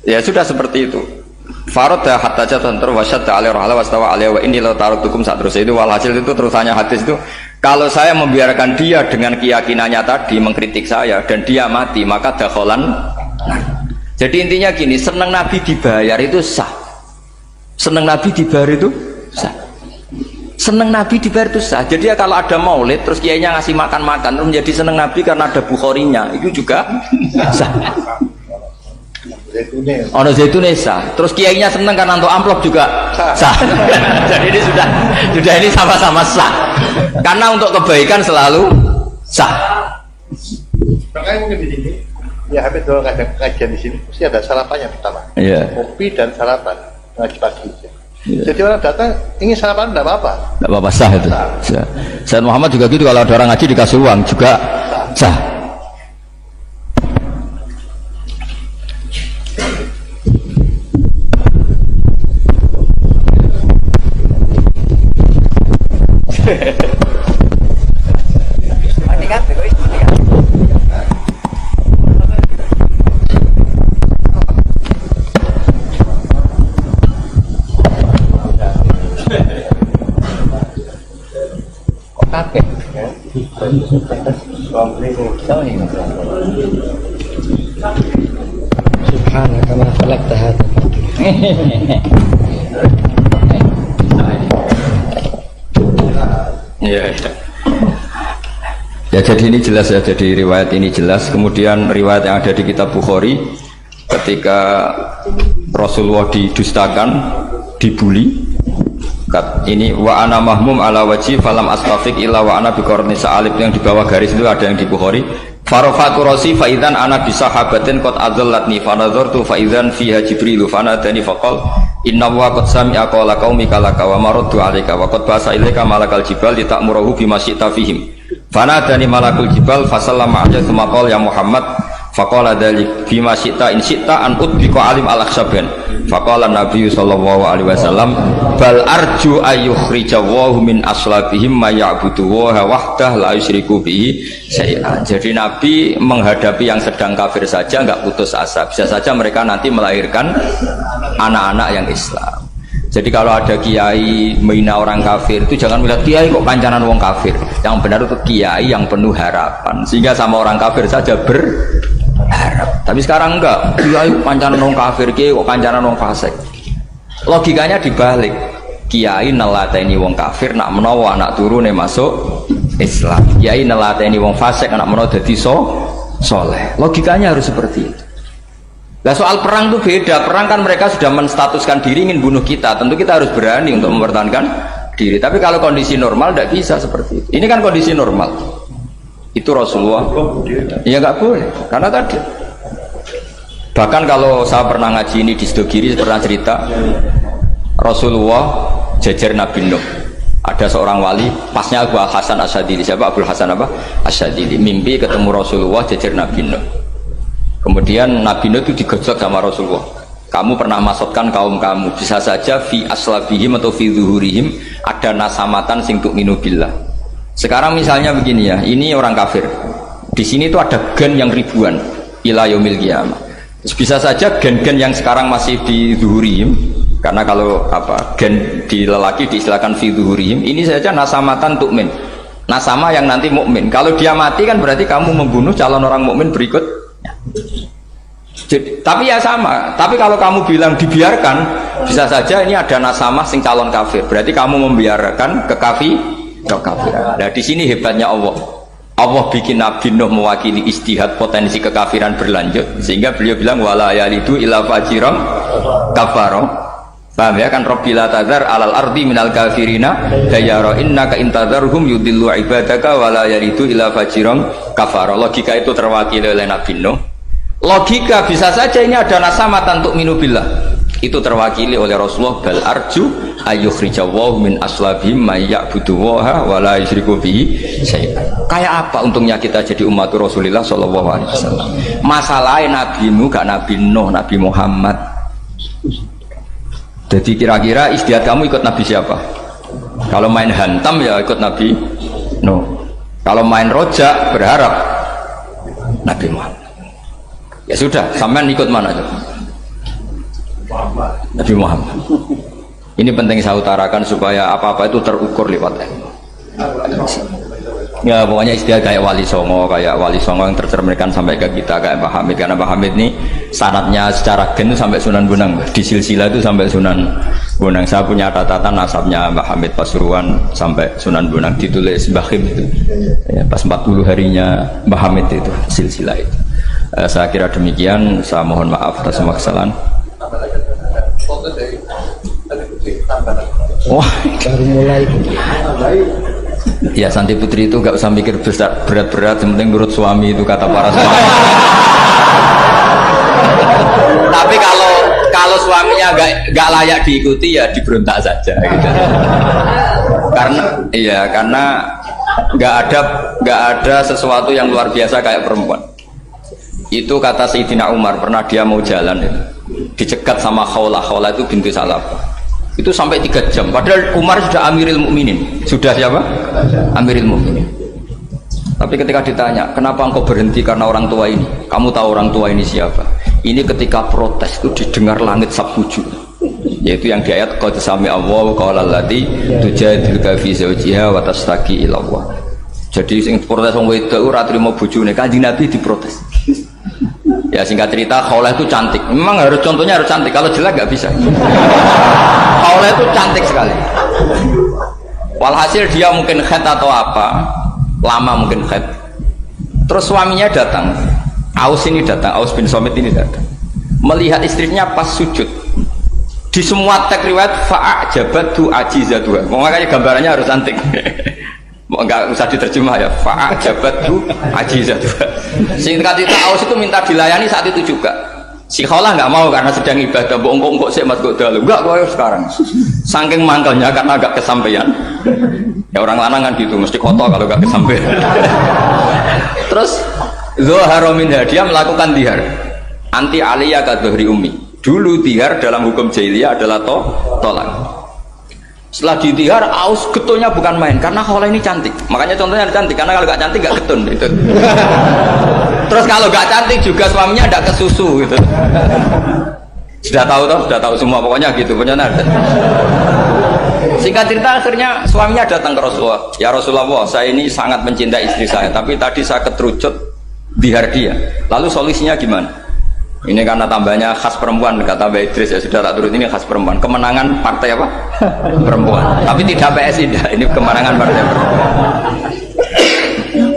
S1: ya sudah seperti itu. Faradha hatta jatan terwasat alaihi rahla wastawa alaihi wa inni la taraktukum saat terus itu. Walhasil itu terusannya hadis itu, kalau saya membiarkan dia dengan keyakinannya tadi mengkritik saya dan dia mati maka dakholan. Jadi intinya gini, senang Nabi dibayar itu sah, senang Nabi dibayar itu sah, senang Nabi dibayar itu sah. Jadi ya kalau ada maulid terus kiainya ngasih makan terus menjadi senang Nabi karena ada Bukharinya, itu juga sah. Ono zaitune sah. Terus kiainya seneng karena untuk amplop juga sah. Jadi ini sudah ini sama-sama sah. Karena untuk kebaikan selalu sah.
S2: Makanya mungkin di sini ya habis kalau kajian di sini mesti ada sarapannya pertama. Iya. Kopi dan sarapan ngaji pagi. Yeah. Jadi orang datang ingin sarapan tidak apa-apa.
S1: Tidak apa-apa, sah itu. Sah. Sayyid Muhammad juga gitu, kalau ada orang ngaji dikasih uang juga sah.
S2: Subhanaka ma khalaqta hadza.
S1: Ya, jadi ini jelas ya, jadi riwayat ini jelas. Kemudian riwayat yang ada di kitab Bukhari ketika Rasulullah didustakan, dibuli, ini wa ana mahmum ala wajhi falam astafiq illa wa ana biqarni sa'alib, yang di bawah garis itu ada yang di Bukhari. Farafatu rasi fa idzan ana bi sahabatin qad adallatni fa nazartu fa idzan fiha jibril fa nadani faqal inna wa qad sami'a qala qaumika laka wa maraddu 'alaika wa qad basa ilaika malakal jibal litamurahu bima syi'ta fihim fa nadani malakul jibal fa sallama 'alaihi tsumma qala ya Muhammad faqala dzalik bima syi'ta in syi'ta an udbika alim al-akhsaban faqala Nabi sallallahu alaihi wasallam bal arju ayyukhrijawahu min aslabihim ma ya'budu wa wahdah la yusyriku bihi syai'an. Jadi Nabi menghadapi yang sedang kafir saja enggak putus asa, bisa saja mereka nanti melahirkan anak-anak yang Islam. Jadi kalau ada kiai menghina orang kafir itu jangan melihat kiai kok kancanan wong kafir. Yang benar itu kiai yang penuh harapan. Sehingga sama orang kafir saja berharap. Tapi sekarang enggak, kiai kancanan wong kafir, kiai kok kancanan wong fasik. Logikanya dibalik. Kiai nelateni wong kafir nak menawa anak turune masuk Islam. Kiai nelateni wong fasik anak menawa dadi soleh. Logikanya harus seperti itu. Nah soal perang itu beda. Perang kan mereka sudah menstatuskan diri ingin bunuh kita. Tentu kita harus berani untuk mempertahankan diri. Tapi kalau kondisi normal tidak bisa seperti itu. Ini kan kondisi normal. Itu Rasulullah. Ya nggak boleh. Karena tadi. Bahkan kalau saya pernah ngaji ini di Sidogiri pernah cerita Rasulullah jajar Nabi Nuh. Ada seorang wali, pasnya Abu Hasan Asyadili. Siapa Abu Hasan apa? Asyadili. Mimpi ketemu Rasulullah jajar Nabi Nuh. Kemudian Nabi Nuh itu digojok sama Rasulullah. Kamu pernah maksudkan kaum kamu, bisa saja fi aslabihim atau fi zuhurihim ada nasamatan sing tu'minu billah. Sekarang misalnya begini ya, ini orang kafir. Di sini itu ada gen yang ribuan ila yaumil qiyamah. Bisa saja gen-gen yang sekarang masih di zuhurihim, karena kalau gen di lelaki diistilahkan fi zuhurihim, ini saja nasamatan tu'min. Nasama yang nanti mukmin. Kalau dia mati kan berarti kamu membunuh calon orang mukmin berikut. Jadi, tapi ya sama. Tapi kalau kamu bilang dibiarkan, bisa saja ini ada nasamah sing calon kafir. Berarti kamu membiarkan kekafiran. Nah di sini hebatnya Allah. Allah bikin Nabi Nuh mewakili istihad potensi kekafiran berlanjut, sehingga beliau bilang wala yalidu illa fajiran kafaro. Paham ya kan? Rabbila tadzar alal ardi minal kafirina dayara innaka intadzarhum yudillu ibadaka wala yalidu illa fajiran kafaro. Logika itu terwakili oleh Nabi Nuh. Logika bisa saja ini ada nasamatan untuk minubillah. Itu terwakili oleh Rasulullah bal arju ayyukhrijawahu min aslabihim may ya'budu waha wa la yusyriku bihi syai'an. Kayak apa untungnya kita jadi umat Rasulullah sallallahu alaihi wasallam. Masalahnya nabimu gak Nabi Nuh, Nabi Muhammad. Jadi kira-kira istiadat kamu ikut Nabi siapa? Kalau main hantam ya ikut Nabi Nuh. Kalau main rojak berharap Nabi Muhammad. Ya sudah, sampean ikut mana aja? Nabi Muhammad. Ini penting saya utarakan supaya apa-apa itu terukur lewat ilmu. Ya pokoknya istilah kayak Wali Songo yang tercerminkan sampai ke kita kayak Pak Hamid, karena Pak Hamid ini sanadnya secara gen itu sampai Sunan Bonang, di silsilah itu sampai Sunan Bonang. Saya punya catatan nasabnya Pak Hamid Pasuruan sampai Sunan Bonang, ditulis Mbah Khim itu ya, pas 40 harinya Mbah Hamid itu silsilah itu. Saya kira demikian, saya mohon maaf atas semua kesalahan. Wah, baru mulai. Ya Santi Putri itu gak usah mikir berat-berat, yang penting nurut suami, itu kata para suami. Tapi kalau suaminya gak layak diikuti ya diberontak saja gitu. Karena gak ada sesuatu yang luar biasa kayak perempuan. Itu kata Sayyidina Umar, pernah dia mau jalan itu, dicegat sama Khawlah itu binti Salabah. Itu sampai 3 jam, padahal Umar sudah Amirul Mukminin. Sudah siapa? Amirul Mukminin. Tapi ketika ditanya, kenapa engkau berhenti karena orang tua ini? Kamu tahu orang tua ini siapa? Ini ketika protes itu didengar langit sabtuju, yaitu yang di ayat qad sami Allahu qala allati tujadiluka fi zawjiha wa tastaqi ila Allah. Jadi sing protes wong wedok ora trimo bojone, Kanjeng Nabi diprotes. Ya singkat cerita, Khawlah itu cantik. Memang contohnya harus cantik. Kalau jelek nggak bisa. Khawlah itu cantik sekali. Walhasil dia mungkin khed atau apa, lama mungkin khed. Terus suaminya datang. Aus ini datang, Aus bin Somit ini datang. Melihat istrinya pas sujud. Di semua teks riwayat fa'ajabatu ajizatuha. Makanya gambarannya harus cantik. Enggak usah diterjemah ya, fa'ajabatu ajizatuha. Singkat itu Aus itu minta dilayani saat itu juga. Si Khawlah nggak mau karena sedang ibadah. Bongkok sih mas kok dalu. Enggak kok sekarang. Saking mangkelnya karena agak kesampaian. Ya orang lanang kan gitu, mesti kotor kalau nggak kesampaian. Terus Zuhara min dia melakukan dihar. Anti aliyah ka dhuhri ummi. Dulu dihar dalam hukum jahiliyah adalah tolak. Setelah ditihar, Aus getulnya bukan main karena Khawlah ini cantik. Makanya contohnya cantik, karena kalau gak cantik gak getun itu. Terus kalau gak cantik juga suaminya gak kesusu gitu. Sudah tahu toh, sudah tahu semua pokoknya gitu, pokoknya ada. Singkat cerita akhirnya suaminya datang ke Rasulullah. Ya Rasulullah, saya ini sangat mencintai istri saya, tapi tadi saya keterucut dihar dia. Lalu solusinya gimana? Ini karena tambahnya khas perempuan, kata Mbak Idris, ya sudah tak turut, ini khas perempuan. Kemenangan partai apa? Perempuan. Tapi tidak PSI, ini kemenangan partai perempuan.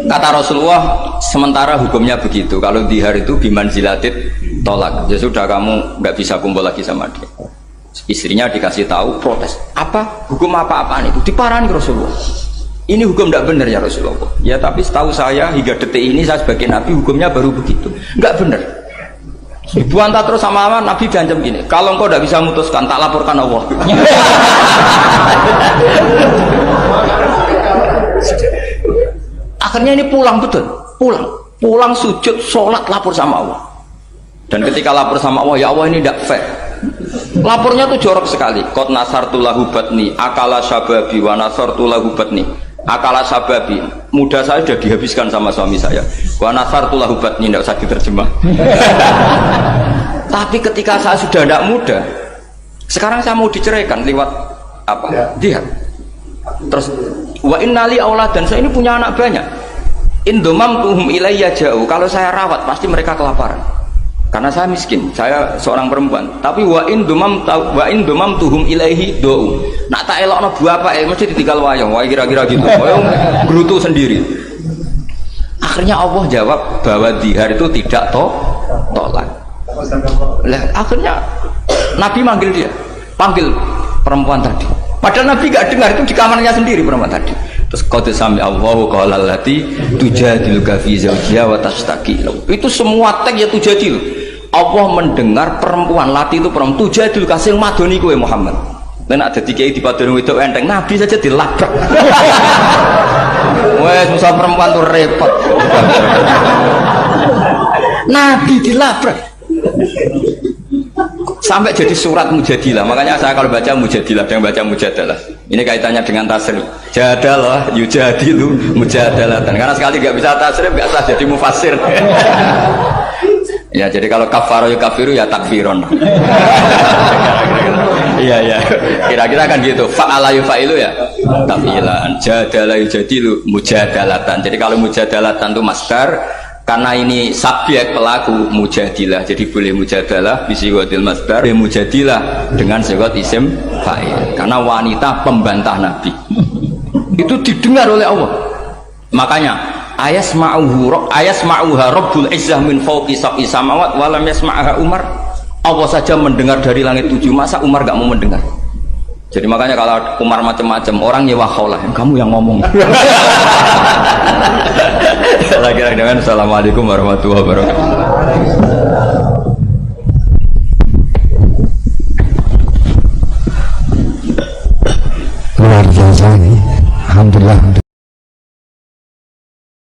S1: Kata Rasulullah, sementara hukumnya begitu. Kalau dihar itu bimanzilatit tolak. Ya sudah, kamu nggak bisa kumpul lagi sama dia. Istrinya dikasih tahu, protes. Apa? Hukum apa-apaan itu? Diparani Rasulullah. Ini hukum tidak benar ya Rasulullah. Ya tapi setahu saya hingga detik ini saya sebagai Nabi hukumnya baru begitu. Nggak benar. Dibantah terus sama Allah, Nabi diancam gini, kalau engkau tidak bisa memutuskan, tak laporkan Allah. Akhirnya ini pulang betul, pulang sujud, sholat, lapor sama Allah. Dan ketika lapor sama Allah, ya Allah ini tidak fair. Lapornya tuh jorok sekali. Qad nasartu lahu batni, akala syababi wa nasartu lahu batni. Akala sababi, muda saya sudah dihabiskan sama suami saya. Wa nasartu lahu batni, tidak usah diterjemah. Tapi ketika saya sudah tidak muda, sekarang saya mau diceraikan lewat apa? Dia. Terus wa innali aulad, dan saya ini punya anak banyak. Indomam tuhum ilayya jauh. Kalau saya rawat pasti mereka kelaparan. Karena saya miskin, saya seorang perempuan. Tapi wa indomam tuhum ilaihi do. Nak tak elokno buah apa mesti ditinggal wayang. Wah kira-kira gitu. Wayang gerutu sendiri. Akhirnya Allah jawab bahwa dihar itu tidak tolak. Lah akhirnya Nabi manggil dia, panggil perempuan tadi. Padahal Nabi gak dengar, itu di kamarnya sendiri perempuan tadi. Terus qad sami Allahu qala allati tujadiluka fi zawjiha wa tashtaki. Itu semua teks ya tujadilu. Allah mendengar perempuan lati itu perempuan tujadiluka sing madoni kowe Muhammad. Lan ada dikai dipadoni wedok enteng, Nabi saja dilabrak. Wes musuh perempuan tuh repot. Nabi dilabrak. Sampai jadi surat Mujadilah. Makanya saya kalau baca Mujadilah dan baca Mujadalah, ini kaitannya dengan tasrif. Jadalah yujadilu mujadalatan. Karena sekali nggak bisa tasrif nggak sah jadi mufassir. Ya jadi kalau kafaro ya kafiru ya takfiron. Iya kira-kira kan gitu. Fa'ala yufa'ilu ya tafilan. Jadalah yujadilu mujadalatan. Jadi kalau mujadalatan itu masdar, karena ini subjek pelaku mujadilah, jadi boleh mujadalah bisigotil masdar, boleh mujadilah dengan sigot isim fa'il. Karena wanita pembantah Nabi itu didengar oleh Allah. Makanya ayasma'uha rabbul izzah min fawqi sab'i samawat walam yasma'aha Umar. Allah saja mendengar dari langit 7, masa Umar gak mau mendengar? Jadi makanya kalau Umar macam-macam, orang nyewa khaulah, kamu yang ngomong. Lagi-lagi dengan Assalamualaikum warahmatullahi wabarakatuh.
S3: Luar biasa ini, alhamdulillah.